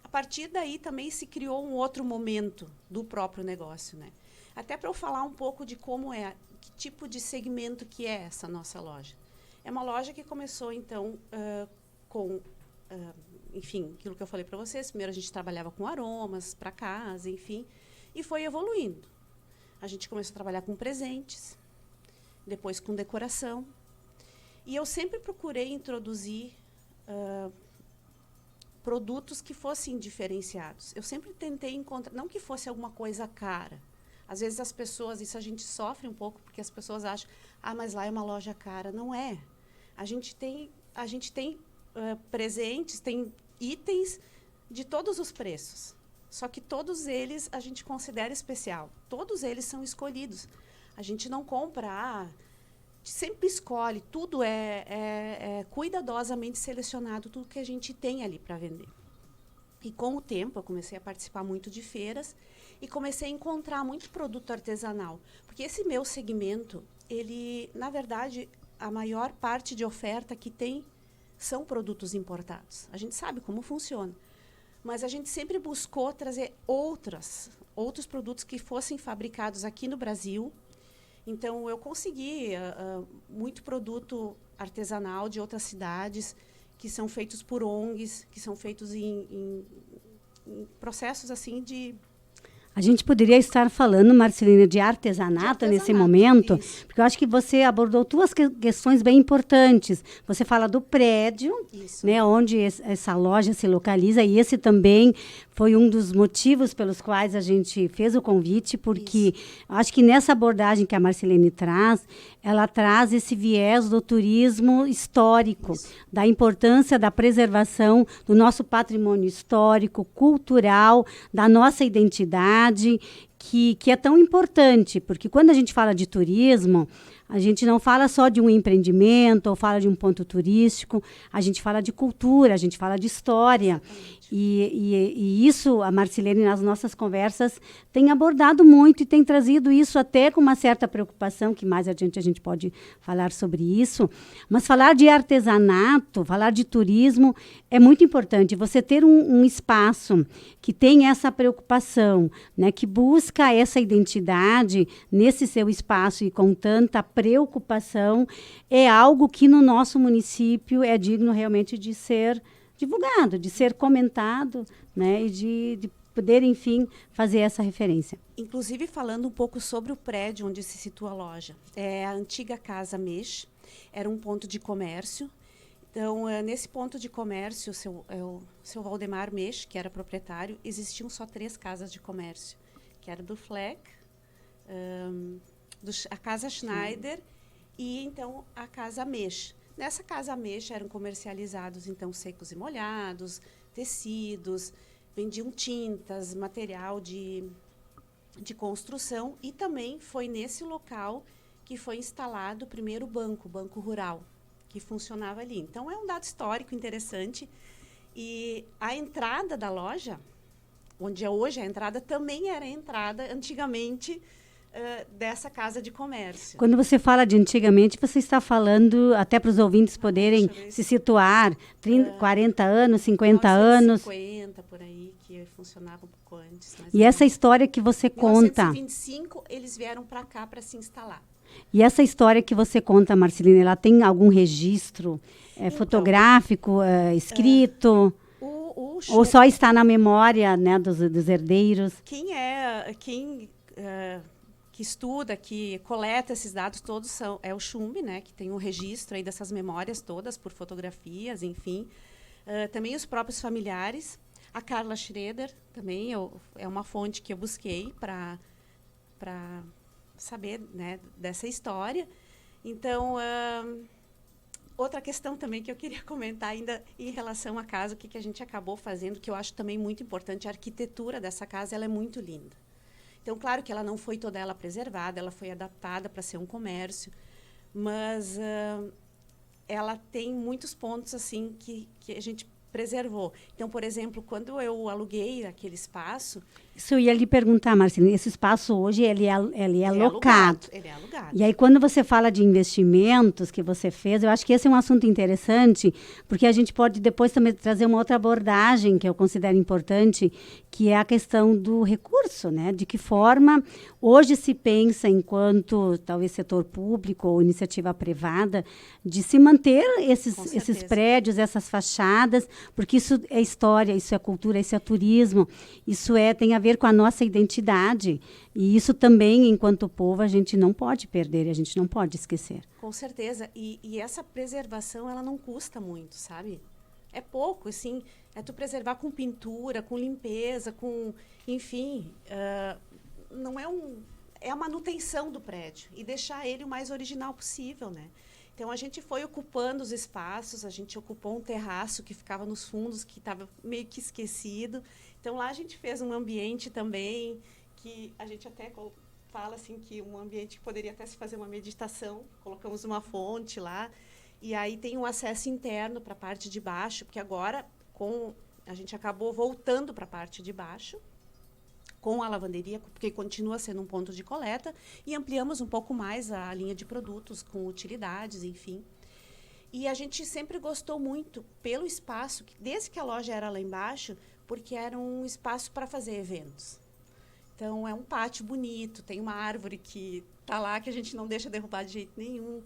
A partir daí, também se criou um outro momento do próprio negócio, né? Até para eu falar um pouco de como é, que tipo de segmento que é essa nossa loja. É uma loja que começou, então, enfim, aquilo que eu falei para vocês. Primeiro, a gente trabalhava com aromas para casa, enfim, e foi evoluindo. A gente começou a trabalhar com presentes, depois com decoração. E eu sempre procurei introduzir produtos que fossem diferenciados. Eu sempre tentei encontrar, não que fosse alguma coisa cara. Às vezes as pessoas, isso a gente sofre um pouco, porque as pessoas acham, mas lá é uma loja cara. Não é. A gente tem presentes, tem itens de todos os preços. Só que todos eles a gente considera especial. Todos eles são escolhidos. A gente não compra... sempre escolhe, tudo é cuidadosamente selecionado, tudo que a gente tem ali para vender. E com o tempo, eu comecei a participar muito de feiras e comecei a encontrar muito produto artesanal. Porque esse meu segmento, ele, na verdade, a maior parte de oferta que tem são produtos importados. A gente sabe como funciona. Mas a gente sempre buscou trazer outros produtos que fossem fabricados aqui no Brasil. Então, eu consegui muito produto artesanal de outras cidades, que são feitos por ONGs, que são feitos em processos assim de... A gente poderia estar falando, Marcelina, de artesanato nesse momento, isso. Porque eu acho que você abordou duas questões bem importantes. Você fala do prédio, né, onde essa loja se localiza, e esse também foi um dos motivos pelos quais a gente fez o convite, porque acho que nessa abordagem que a Marcelene traz, ela traz esse viés do turismo histórico, da importância da preservação do nosso patrimônio histórico, cultural, da nossa identidade, que é tão importante, porque quando a gente fala de turismo, a gente não fala só de um empreendimento ou fala de um ponto turístico, a gente fala de cultura, a gente fala de história. E isso, a Marcelene, nas nossas conversas, tem abordado muito e tem trazido isso até com uma certa preocupação, que mais adiante a gente pode falar sobre isso. Mas falar de artesanato, falar de turismo é muito importante. Você ter um espaço que tem essa preocupação, né, que busca essa identidade nesse seu espaço e com tanta preocupação, é algo que no nosso município é digno realmente de ser divulgado, de ser comentado, né, e de poder, enfim, fazer essa referência. Inclusive, falando um pouco sobre o prédio onde se situa a loja. É a antiga Casa Mesh, era um ponto de comércio. Então, nesse ponto de comércio, o seu Valdemar Mesh, que era proprietário, existiam só 3 casas de comércio, que era do Fleck, a Casa Schneider e então a Casa Ameixa. Nessa Casa Ameixa eram comercializados então secos e molhados, tecidos, vendiam tintas, material de construção, e também foi nesse local que foi instalado o primeiro banco, o Banco Rural, que funcionava ali. Então, é um dado histórico interessante. E a entrada da loja, onde é hoje a entrada, também era a entrada, antigamente, dessa casa de comércio. Quando você fala de antigamente, você está falando, até para os ouvintes poderem se situar, 40 anos, 50 anos. 50, por aí, que funcionava um pouco antes. E essa história que você conta... Em 1925, eles vieram para cá para se instalar. E essa história que você conta, Marcelina, ela tem algum registro fotográfico, escrito? Ou só está na memória, né, dos herdeiros? Quem que estuda, que coleta esses dados todos é o Chumbe, né, que tem um registro aí dessas memórias todas por fotografias, enfim. Também os próprios familiares. A Carla Schroeder também é uma fonte que eu busquei para saber, né, dessa história. Então, outra questão também que eu queria comentar ainda em relação à casa, o que a gente acabou fazendo, que eu acho também muito importante, a arquitetura dessa casa, ela é muito linda. Então, claro que ela não foi toda ela preservada, ela foi adaptada para ser um comércio, mas ela tem muitos pontos assim que a gente preservou. Então, por exemplo, quando eu aluguei aquele espaço... Isso eu ia lhe perguntar, Marcelina, esse espaço hoje ele é alocado. Ele é alugado. E aí, quando você fala de investimentos que você fez, eu acho que esse é um assunto interessante, porque a gente pode depois também trazer uma outra abordagem que eu considero importante, que é a questão do recurso, né? De que forma hoje se pensa, enquanto talvez setor público ou iniciativa privada, de se manter esses prédios, essas fachadas, porque isso é história, isso é cultura, isso é turismo, isso tem a ver com a nossa identidade. E isso também, enquanto povo, a gente não pode perder, a gente não pode esquecer. Com certeza. E essa preservação, ela não custa muito, sabe? É pouco, assim. É tu preservar com pintura, com limpeza, com... Enfim, não é é a manutenção do prédio e deixar ele o mais original possível, né? Então, a gente foi ocupando os espaços, a gente ocupou um terraço que ficava nos fundos, que estava meio que esquecido. Então, lá a gente fez um ambiente também, que a gente até fala assim, que um ambiente que poderia até se fazer uma meditação. Colocamos uma fonte lá, e aí tem um acesso interno para a parte de baixo, porque agora a gente acabou voltando para a parte de baixo, com a lavanderia, porque continua sendo um ponto de coleta, e ampliamos um pouco mais a linha de produtos com utilidades, enfim. E a gente sempre gostou muito pelo espaço, desde que a loja era lá embaixo, porque era um espaço para fazer eventos. Então, é um pátio bonito, tem uma árvore que está lá, que a gente não deixa derrubar de jeito nenhum.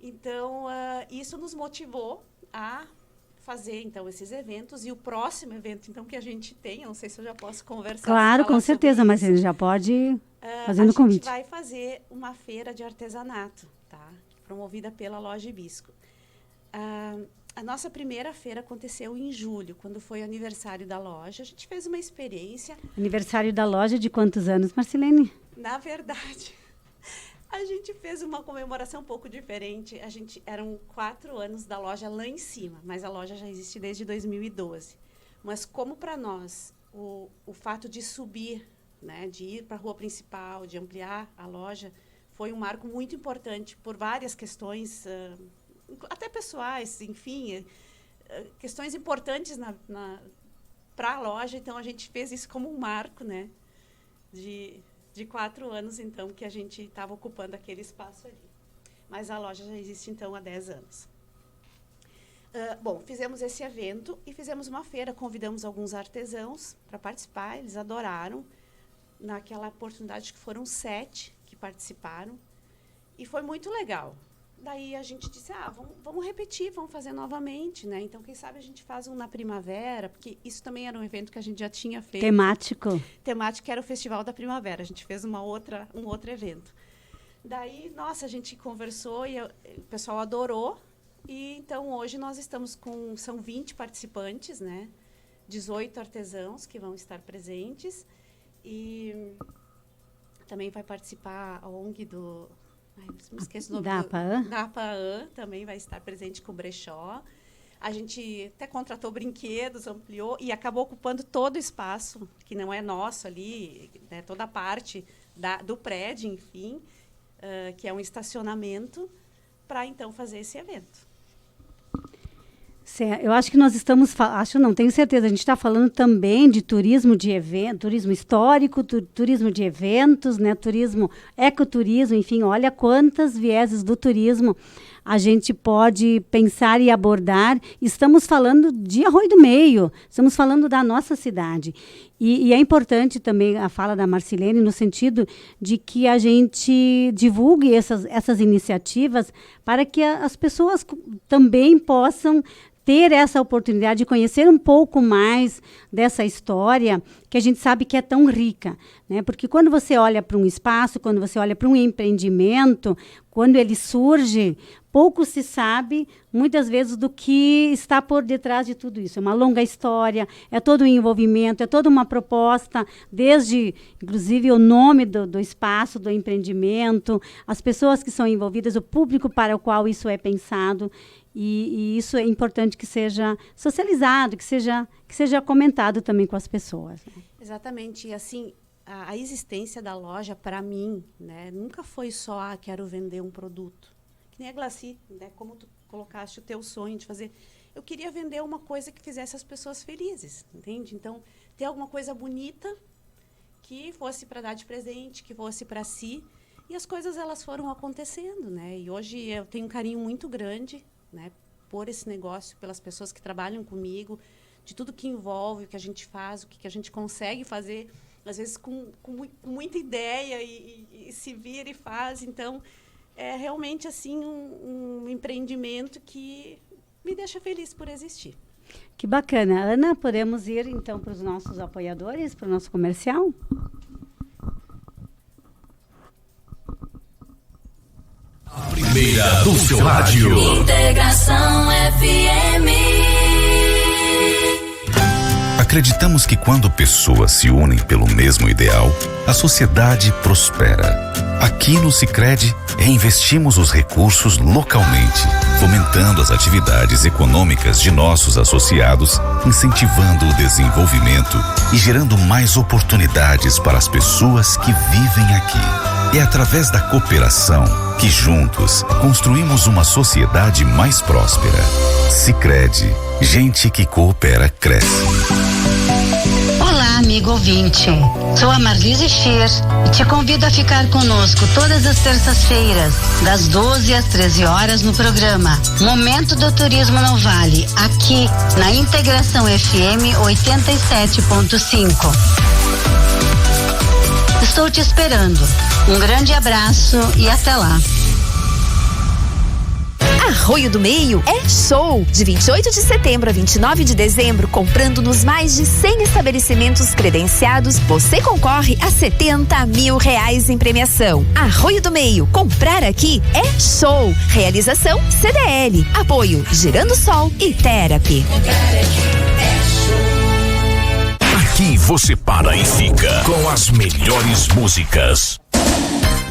Então, isso nos motivou a fazer, então, esses eventos. E o próximo evento, então, que a gente tem, eu não sei se eu já posso conversar. Claro, com certeza, mas ele já pode fazendo o convite. A gente vai fazer uma feira de artesanato, tá? Promovida pela Loja Hibisco. A nossa primeira feira aconteceu em julho, quando foi o aniversário da loja. A gente fez uma experiência. Aniversário da loja de quantos anos, Marcelene? Na verdade, a gente fez uma comemoração um pouco diferente. Eram 4 anos da loja lá em cima, mas a loja já existe desde 2012. Mas como para nós, o fato de subir, né, de ir para a rua principal, de ampliar a loja, foi um marco muito importante por várias questões, até pessoais, enfim, questões importantes para a loja. Então, a gente fez isso como um marco, né, de 4 anos, então, que a gente estava ocupando aquele espaço ali. Mas a loja já existe, então, há 10 anos. Bom, fizemos esse evento e fizemos uma feira, convidamos alguns artesãos para participar, eles adoraram. Naquela oportunidade, que foram 7 que participaram, e foi muito legal. Daí a gente disse, vamos repetir, vamos fazer novamente, né? Então, quem sabe a gente faz um na primavera, porque isso também era um evento que a gente já tinha feito. Temático. Temático, era o Festival da Primavera. A gente fez um outro evento. Daí, nossa, a gente conversou e o pessoal adorou. E então, hoje nós estamos são 20 participantes, né? 18 artesãos que vão estar presentes. E também vai participar a ONG Me esqueço o nome. Da APAAN? Da APAAN também vai estar presente com o brechó. A gente até contratou brinquedos, ampliou e acabou ocupando todo o espaço, que não é nosso ali, né, toda a parte do prédio, enfim, que é um estacionamento, para então fazer esse evento. Eu acho que nós estamos, tenho certeza, a gente está falando também de turismo de evento, turismo histórico, turismo de eventos, né, turismo, ecoturismo, enfim, olha quantas vieses do turismo a gente pode pensar e abordar. Estamos falando de Arroio do Meio, estamos falando da nossa cidade. E é importante também a fala da Marcilene no sentido de que a gente divulgue essas iniciativas para que as pessoas também possam ter essa oportunidade de conhecer um pouco mais dessa história que a gente sabe que é tão rica, né? Porque quando você olha para um espaço, quando você olha para um empreendimento, quando ele surge, pouco se sabe, muitas vezes, do que está por detrás de tudo isso. É uma longa história, é todo um envolvimento, é toda uma proposta, desde, inclusive, o nome do espaço, do empreendimento, as pessoas que são envolvidas, o público para o qual isso é pensado. E isso é importante que seja socializado, que seja comentado também com as pessoas. Né? Exatamente. E, assim, a existência da loja, para mim, né, nunca foi só, quero vender um produto. Que nem a Glaci, né, como tu colocaste o teu sonho de fazer. Eu queria vender uma coisa que fizesse as pessoas felizes, entende? Então, ter alguma coisa bonita que fosse para dar de presente, que fosse para si. E as coisas, elas foram acontecendo, né? E hoje eu tenho um carinho muito grande, né, por esse negócio, pelas pessoas que trabalham comigo, de tudo que envolve, o que a gente faz, o que a gente consegue fazer, às vezes com muita ideia e se vira e faz. Então, é realmente assim um empreendimento que me deixa feliz por existir. Que bacana. Ana, podemos ir então para os nossos apoiadores, para o nosso comercial? Primeira do seu rádio. Integração FM. Acreditamos que quando pessoas se unem pelo mesmo ideal, a sociedade prospera. Aqui no Sicredi, reinvestimos os recursos localmente, fomentando as atividades econômicas de nossos associados, incentivando o desenvolvimento e gerando mais oportunidades para as pessoas que vivem aqui. É através da cooperação que juntos construímos uma sociedade mais próspera. Sicredi, gente que coopera cresce. Olá, amigo ouvinte. Sou a Marlise Schier e te convido a ficar conosco todas as terças-feiras, das 12 às 13 horas no programa Momento do Turismo no Vale, aqui na Integração FM 87.5. Estou te esperando. Um grande abraço e até lá. Arroio do Meio é show! De 28 de setembro a 29 de dezembro, comprando nos mais de 100 estabelecimentos credenciados, você concorre a R$70 mil em premiação. Arroio do Meio, comprar aqui é show! Realização CDL. Apoio Girando Sol e Therapy. Aqui você para e fica com as melhores músicas.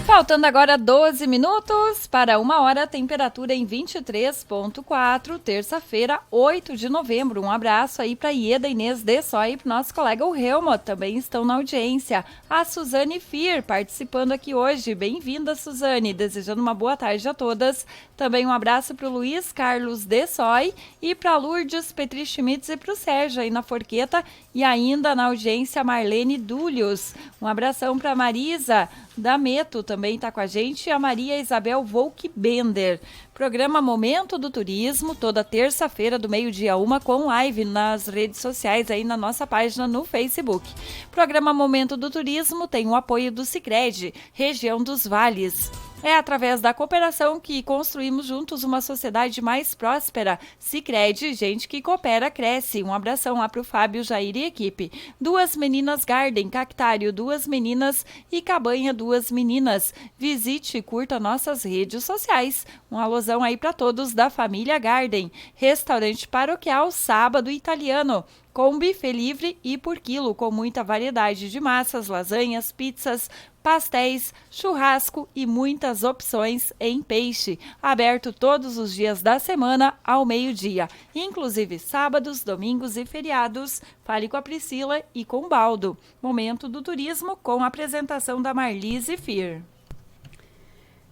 Faltando agora 12 minutos para 1h, temperatura em 23,4, terça-feira, 8 de novembro. Um abraço aí para Ieda Inês de Soy e para o nosso colega o Helmut, também estão na audiência. A Suzane Fier participando aqui hoje. Bem-vinda, Suzane, desejando uma boa tarde a todas. Também um abraço para o Luiz Carlos de Soy e para Lourdes Petri Schmitz e para o Sérgio aí na Forqueta. E ainda na audiência Marlene Dúlios. Um abração para Marisa da Meto, também está com a gente, a Maria Isabel Volkbender. Programa Momento do Turismo, toda terça-feira do meio-dia 1, com live nas redes sociais, aí na nossa página no Facebook. Programa Momento do Turismo tem o apoio do Sicredi, região dos Vales. É através da cooperação que construímos juntos uma sociedade mais próspera. Sicredi, gente que coopera, cresce. Um abração lá para o Fábio, Jair e equipe. Duas Meninas Garden, Cactário, Duas Meninas e Cabanha Duas Meninas. Visite e curta nossas redes sociais. Um alusão aí para todos da família Garden. Restaurante paroquial Sábado Italiano, com buffet livre e por quilo, com muita variedade de massas, lasanhas, pizzas, pastéis, churrasco e muitas opções em peixe. Aberto todos os dias da semana ao meio-dia, inclusive sábados, domingos e feriados. Fale com a Priscila e com o Baldo. Momento do Turismo com a apresentação da Marlise Fir.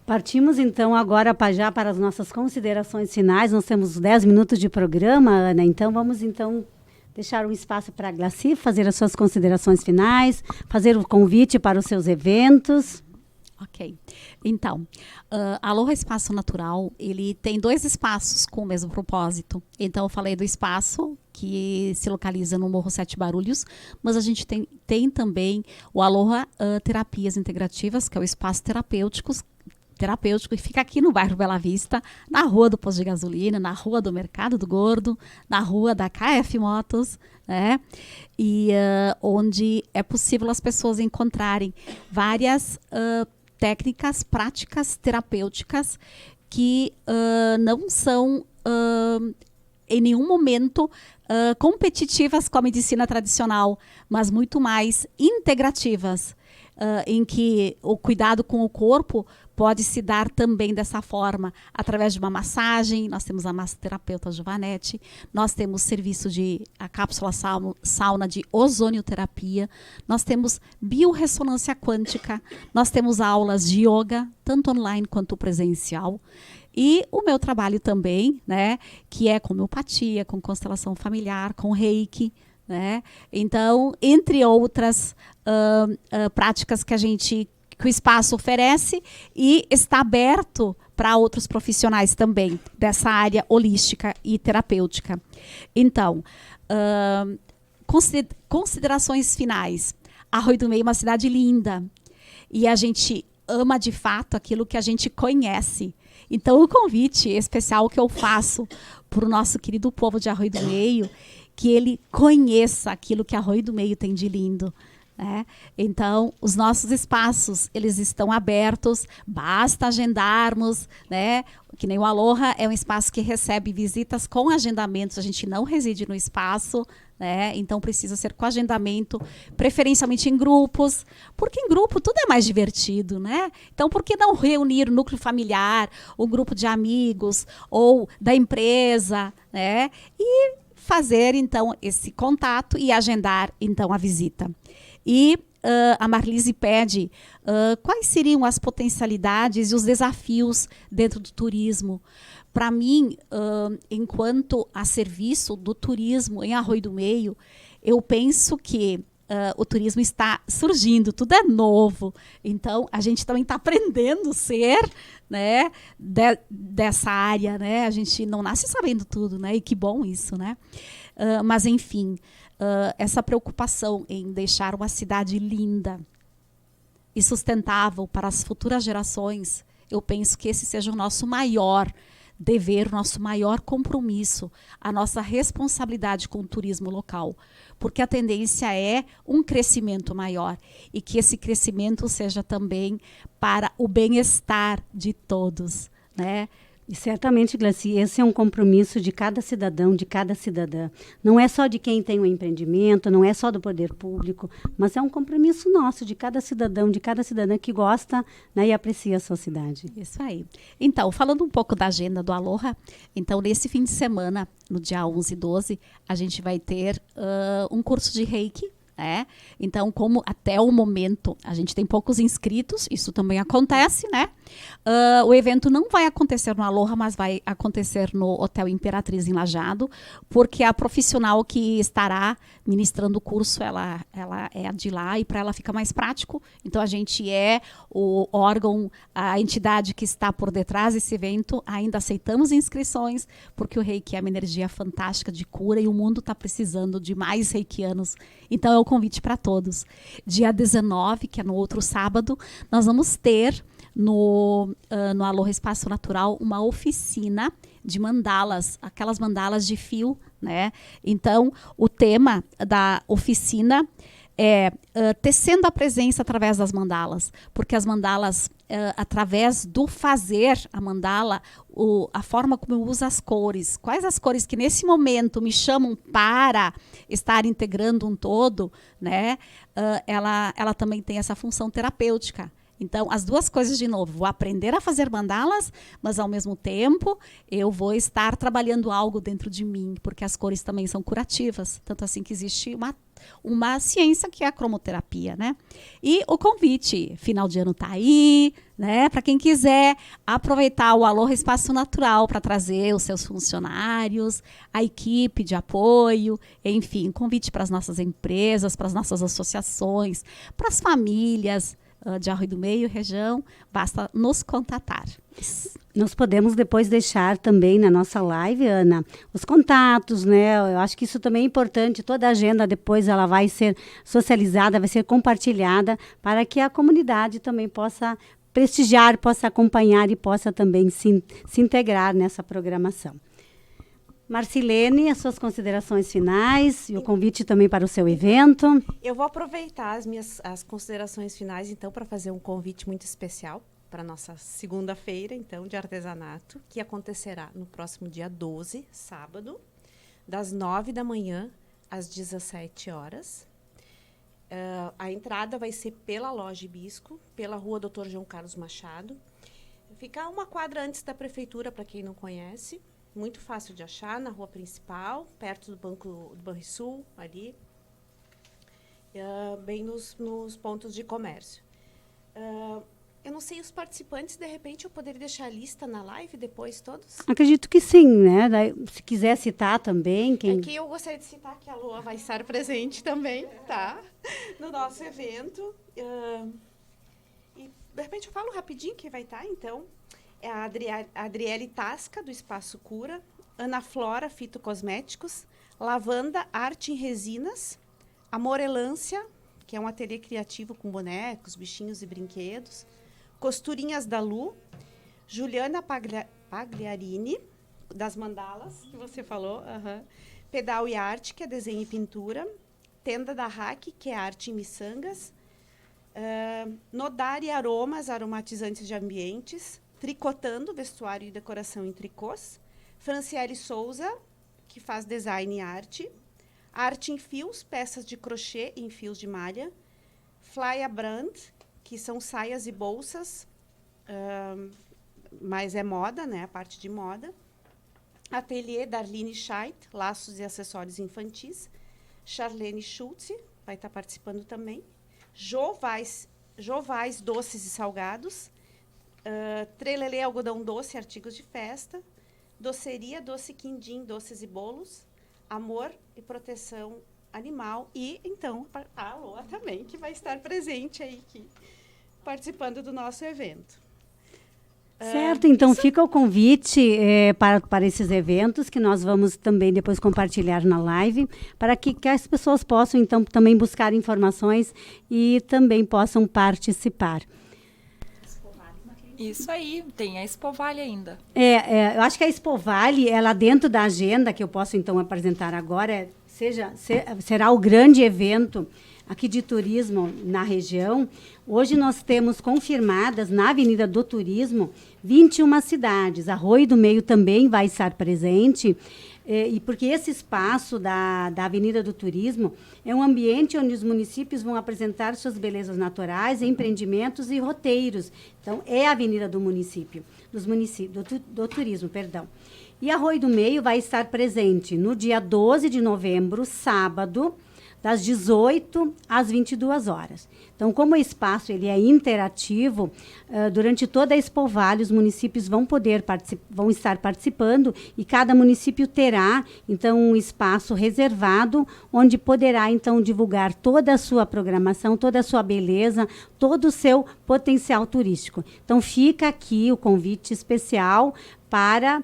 Partimos então agora para as nossas considerações finais. Nós temos 10 minutos de programa, Ana, então vamos deixar um espaço para a Glaci fazer as suas considerações finais, fazer o convite para os seus eventos. Ok. Então, Aloha Espaço Natural, ele tem 2 espaços com o mesmo propósito. Então, eu falei do espaço que se localiza no Morro Sete Barulhos, mas a gente tem também o Aloha Terapias Integrativas, que é o espaço terapêutico e fica aqui no bairro Bela Vista, na rua do Posto de Gasolina, na rua do Mercado do Gordo, na rua da KF Motos, né? E onde é possível as pessoas encontrarem várias técnicas, práticas terapêuticas que não são em nenhum momento competitivas com a medicina tradicional, mas muito mais integrativas, em que o cuidado com o corpo pode se dar também dessa forma, através de uma massagem. Nós temos a massoterapeuta Giovanetti, nós temos serviço de a cápsula sauna de ozonioterapia, nós temos biorressonância quântica, nós temos aulas de yoga, tanto online quanto presencial. E o meu trabalho também, né, que é com homeopatia, com constelação familiar, com reiki, né? Então, entre outras práticas que o espaço oferece, e está aberto para outros profissionais também dessa área holística e terapêutica. Então, considerações finais. Arroio do Meio é uma cidade linda e a gente ama de fato aquilo que a gente conhece. Então, o convite especial que eu faço para o nosso querido povo de Arroio do Meio, que ele conheça aquilo que Arroio do Meio tem de lindo. Então, os nossos espaços, eles estão abertos, basta agendarmos, né? Que nem o Aloha é um espaço que recebe visitas com agendamentos, a gente não reside no espaço, né? Então precisa ser com agendamento, preferencialmente em grupos, porque em grupo tudo é mais divertido, né? Então por que não reunir o núcleo familiar, o grupo de amigos ou da empresa, né? E fazer então esse contato e agendar então a visita. E a Marlise pede quais seriam as potencialidades e os desafios dentro do turismo. Para mim, enquanto a serviço do turismo em Arroio do Meio, eu penso que o turismo está surgindo, tudo é novo. Então, a gente também está aprendendo a ser, né, dessa área, né? A gente não nasce sabendo tudo, né? E que bom isso, né? Mas, enfim, essa preocupação em deixar uma cidade linda e sustentável para as futuras gerações, eu penso que esse seja o nosso maior dever, o nosso maior compromisso, a nossa responsabilidade com o turismo local, porque a tendência é um crescimento maior e que esse crescimento seja também para o bem-estar de todos, né? E certamente, Glaci, esse é um compromisso de cada cidadão, de cada cidadã. Não é só de quem tem um empreendimento, não é só do poder público, mas é um compromisso nosso, de cada cidadão, de cada cidadã que gosta, né, e aprecia a sua cidade. Isso aí. Então, falando um pouco da agenda do Aloha, então nesse fim de semana, no dia 11 e 12, a gente vai ter um curso de Reiki. Então, como até o momento a gente tem poucos inscritos, isso também acontece, né? O evento não vai acontecer no Aloha, mas vai acontecer no Hotel Imperatriz em Lajeado, porque a profissional que estará ministrando o curso, ela é de lá, e para ela fica mais prático. Então, a gente é o órgão, a entidade que está por detrás desse evento. Ainda aceitamos inscrições, porque o Reiki é uma energia fantástica de cura e o mundo está precisando de mais reikianos. Então, é o convite para todos. Dia 19, que é no outro sábado, nós vamos ter no Aloha Espaço Natural uma oficina de mandalas, aquelas mandalas de fio, né? Então, o tema da oficina tecendo a presença através das mandalas, porque as mandalas, através do fazer a mandala, a forma como eu uso as cores, quais as cores que nesse momento me chamam para estar integrando um todo, né? Ela também tem essa função terapêutica. Então, as duas coisas, de novo, vou aprender a fazer mandalas, mas ao mesmo tempo eu vou estar trabalhando algo dentro de mim, porque as cores também são curativas, tanto assim que existe uma ciência que é a cromoterapia, né? E o convite, final de ano tá aí, né? Para quem quiser aproveitar o Aloha Espaço Natural para trazer os seus funcionários, a equipe de apoio, enfim, convite para as nossas empresas, para as nossas associações, para as famílias de Arroio do Meio, região, basta nos contatar. Nós podemos depois deixar também na nossa live, Ana, os contatos, né? Eu acho que isso também é importante. Toda a agenda depois ela vai ser socializada, vai ser compartilhada para que a comunidade também possa prestigiar, possa acompanhar e possa também se integrar nessa programação. Marcilene, as suas considerações finais e o convite também para o seu evento. Eu vou aproveitar as considerações finais, então, para fazer um convite muito especial para a nossa segunda-feira, então, de artesanato, que acontecerá no próximo dia 12, sábado, das 9 da manhã às 17 horas. A entrada vai ser pela Loja Hibisco, pela rua Dr. João Carlos Machado. Fica uma quadra antes da prefeitura, para quem não conhece. Muito fácil de achar, na rua principal, perto do Banco do Banrisul, ali, bem nos pontos de comércio. Eu não sei, os participantes, de repente, eu poderia deixar a lista na live depois, todos? Acredito que sim, né? Daí, se quiser citar também. É que eu gostaria de citar que a Lua vai estar presente também, tá? No nosso evento. E, de repente, eu falo rapidinho quem vai estar, então. É a Adriele Tasca, do Espaço Cura, Ana Flora, Fitocosméticos, Lavanda, Arte em Resinas, Amorelância, que é um ateliê criativo com bonecos, bichinhos e brinquedos, Costurinhas da Lu, Juliana Pagliarini, das mandalas, que você falou, Pedal e Arte, que é desenho e pintura, Tenda da Hack, que é arte em miçangas, Nodari Aromas, aromatizantes de ambientes, Tricotando, vestuário e decoração em tricôs. Franciele Souza, que faz design e arte. Arte em fios, peças de crochê em fios de malha. Flya Brand, que são saias e bolsas, mas é moda, né? A parte de moda. Ateliê Darlene Scheidt, laços e acessórios infantis. Charlene Schultze, vai estar participando também. Jovais doces e salgados. Trelelê Algodão Doce, artigos de festa, Doceria Doce Quindim, doces e bolos, Amor e Proteção Animal e, então, a Aloha também, que vai estar presente aí, participando do nosso evento. Certo, então fica o convite para esses eventos que nós vamos também depois compartilhar na live, para que as pessoas possam, então, também buscar informações e também possam participar. Isso aí, tem a Expovale ainda. Eu acho que a Expovale, ela dentro da agenda que eu posso então apresentar agora, será o grande evento aqui de turismo na região. Hoje nós temos confirmadas na Avenida do Turismo 21 cidades. Arroio do Meio também vai estar presente. E porque esse espaço da Avenida do Turismo é um ambiente onde os municípios vão apresentar suas belezas naturais, empreendimentos e roteiros. Então, é a Avenida do Município, do Turismo, perdão. E Arroio do Meio vai estar presente no dia 12 de novembro, sábado, das 18 às 22 horas. Então, como o espaço ele é interativo, durante toda a Expovale, os municípios vão estar participando e cada município terá, então, um espaço reservado onde poderá, então, divulgar toda a sua programação, toda a sua beleza, todo o seu potencial turístico. Então, fica aqui o convite especial para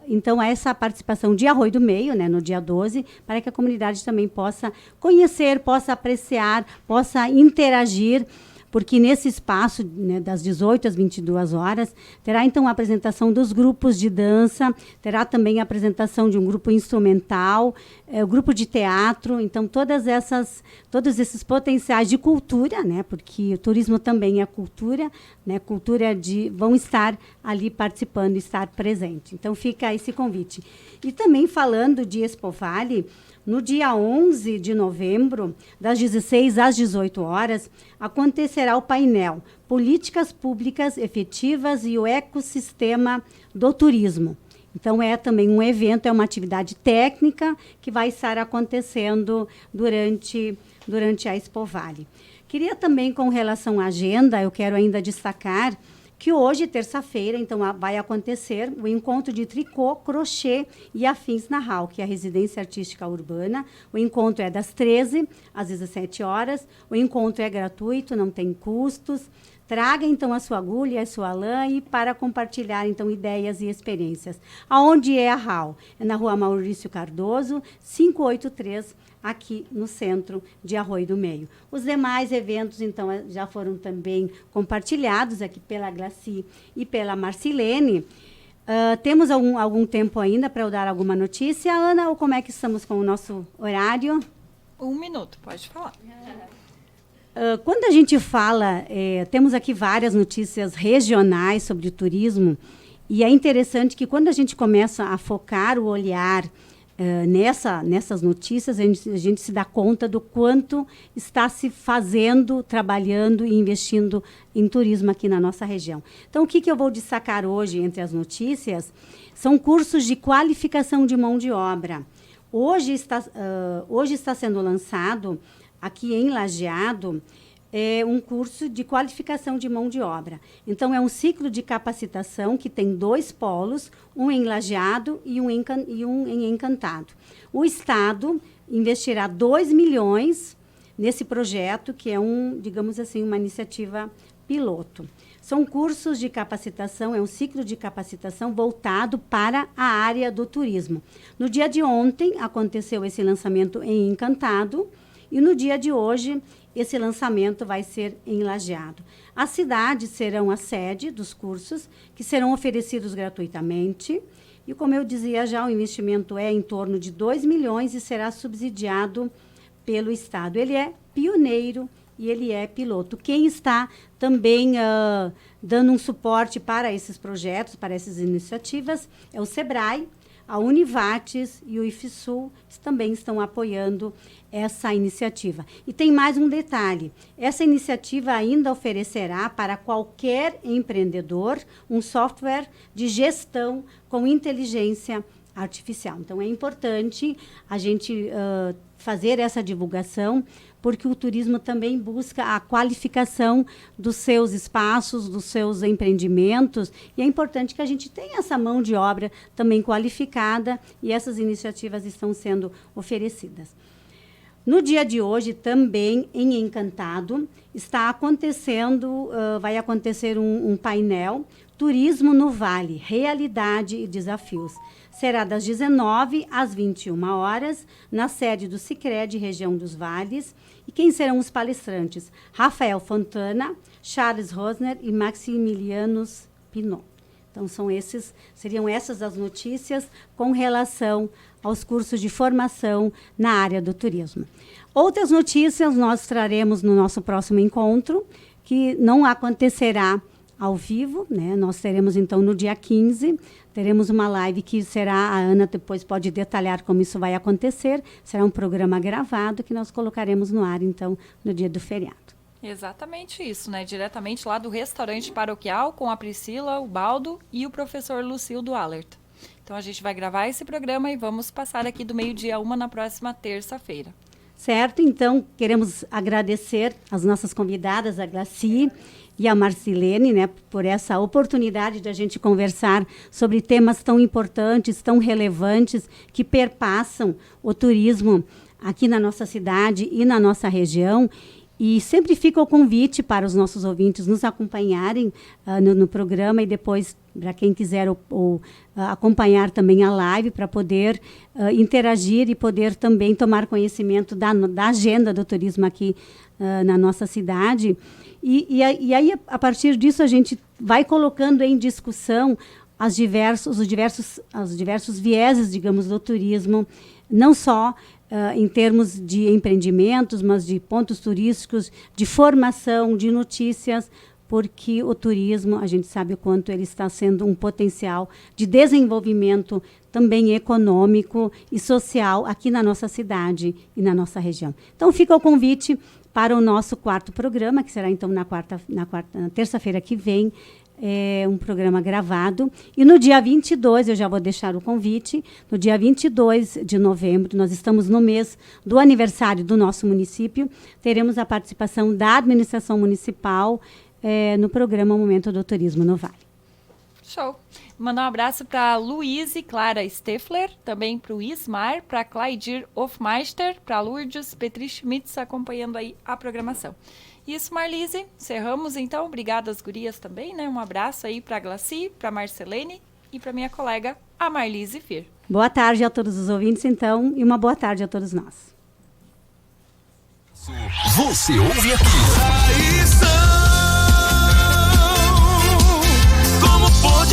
então, essa participação de Arroio do Meio, né, no dia 12, para que a comunidade também possa conhecer, possa apreciar, possa interagir, porque nesse espaço, né, das 18 às 22 horas, terá então a apresentação dos grupos de dança, terá também a apresentação de um grupo instrumental, o grupo de teatro, então todos esses potenciais de cultura, né, porque o turismo também é cultura, né, vão estar ali participando, estar presente. Então fica esse convite. E também falando de Expovale, no dia 11 de novembro, das 16 às 18 horas, acontecerá o painel Políticas Públicas Efetivas e o Ecossistema do Turismo. Então, é também um evento, é uma atividade técnica que vai estar acontecendo durante a Expovale. Queria também, com relação à agenda, eu quero ainda destacar que hoje, terça-feira, então, vai acontecer o encontro de tricô, crochê e afins na HAL, que é a Residência Artística Urbana. O encontro é das 13 às 17 horas. O encontro é gratuito, não tem custos. Traga, então, a sua agulha, a sua lã e para compartilhar, então, ideias e experiências. Aonde é a HAL? É na Rua Maurício Cardoso, 583, aqui no centro de Arroio do Meio. Os demais eventos, então, já foram também compartilhados aqui pela Glaci e pela Marcilene. Temos algum tempo ainda para eu dar alguma notícia, Ana, ou como é que estamos com o nosso horário? 1 minuto, pode falar. Quando a gente fala, temos aqui várias notícias regionais sobre o turismo, e é interessante que quando a gente começa a focar o olhar nessas notícias, a gente se dá conta do quanto está se fazendo, trabalhando e investindo em turismo aqui na nossa região. Então, o que eu vou destacar hoje entre as notícias são cursos de qualificação de mão de obra. Hoje está sendo lançado, aqui em Lajeado, um curso de qualificação de mão de obra. Então, é um ciclo de capacitação que tem 2 polos, um em Lajeado e um em Encantado. O Estado investirá 2 milhões nesse projeto, que é digamos assim, uma iniciativa piloto. São cursos de capacitação, é um ciclo de capacitação voltado para a área do turismo. No dia de ontem, aconteceu esse lançamento em Encantado, e no dia de hoje, esse lançamento vai ser em Lajeado. As cidades serão a sede dos cursos, que serão oferecidos gratuitamente. E, como eu dizia já, o investimento é em torno de 2 milhões e será subsidiado pelo Estado. Ele é pioneiro e ele é piloto. Quem está também dando um suporte para esses projetos, para essas iniciativas, é o SEBRAE, a Univates e o IFSUL também estão apoiando essa iniciativa. E tem mais um detalhe, essa iniciativa ainda oferecerá para qualquer empreendedor um software de gestão com inteligência artificial. Então, é importante a gente fazer essa divulgação, porque o turismo também busca a qualificação dos seus espaços, dos seus empreendimentos, e é importante que a gente tenha essa mão de obra também qualificada, e essas iniciativas estão sendo oferecidas. No dia de hoje, também, em Encantado, vai acontecer um painel, Turismo no Vale, Realidade e Desafios. Será das 19 às 21 horas, na sede do Sicredi, região dos Vales. E quem serão os palestrantes? Rafael Fontana, Charles Rosner e Maximiliano Pinot. Então, seriam essas as notícias com relação aos cursos de formação na área do turismo. Outras notícias nós traremos no nosso próximo encontro, que não acontecerá ao vivo, né? Nós teremos, então, no dia 15, teremos uma live que será, a Ana depois pode detalhar como isso vai acontecer, será um programa gravado que nós colocaremos no ar, então, no dia do feriado. Exatamente isso, né? Diretamente lá do restaurante paroquial com a Priscila, o Baldo e o professor Lucildo Allert. Então, a gente vai gravar esse programa e vamos passar aqui do 12h a 1h na próxima terça-feira. Certo, então, queremos agradecer as nossas convidadas, a Glaci e a Marcilene, né, por essa oportunidade de a gente conversar sobre temas tão importantes, tão relevantes, que perpassam o turismo aqui na nossa cidade e na nossa região. E sempre fica o convite para os nossos ouvintes nos acompanharem no programa e depois para quem quiser acompanhar também a live, para poder interagir e poder também tomar conhecimento da agenda do turismo aqui na nossa cidade. E aí, a partir disso, a gente vai colocando em discussão os diversos vieses, digamos, do turismo, não só em termos de empreendimentos, mas de pontos turísticos, de formação, de notícias, porque o turismo, a gente sabe o quanto ele está sendo um potencial de desenvolvimento também econômico e social aqui na nossa cidade e na nossa região. Então, fica o convite para o nosso 4º programa, que será então na terça-feira que vem, um programa gravado. E no dia 22, eu já vou deixar o convite, no dia 22 de novembro, nós estamos no mês do aniversário do nosso município, teremos a participação da administração municipal no programa Momento do Turismo no Vale. Show! Mandar um abraço para Luíse Clara Steffler, também para o Ismar, para Claidir Hofmeister, para Lourdes Petri Schmitz, acompanhando aí a programação. Isso, Marlise, encerramos então. Obrigada às gurias também, né? Um abraço aí para a Glaci, para a Marcelene e para minha colega, a Marlise Fir. Boa tarde a todos os ouvintes, então, e uma boa tarde a todos nós. Você ouve aqui.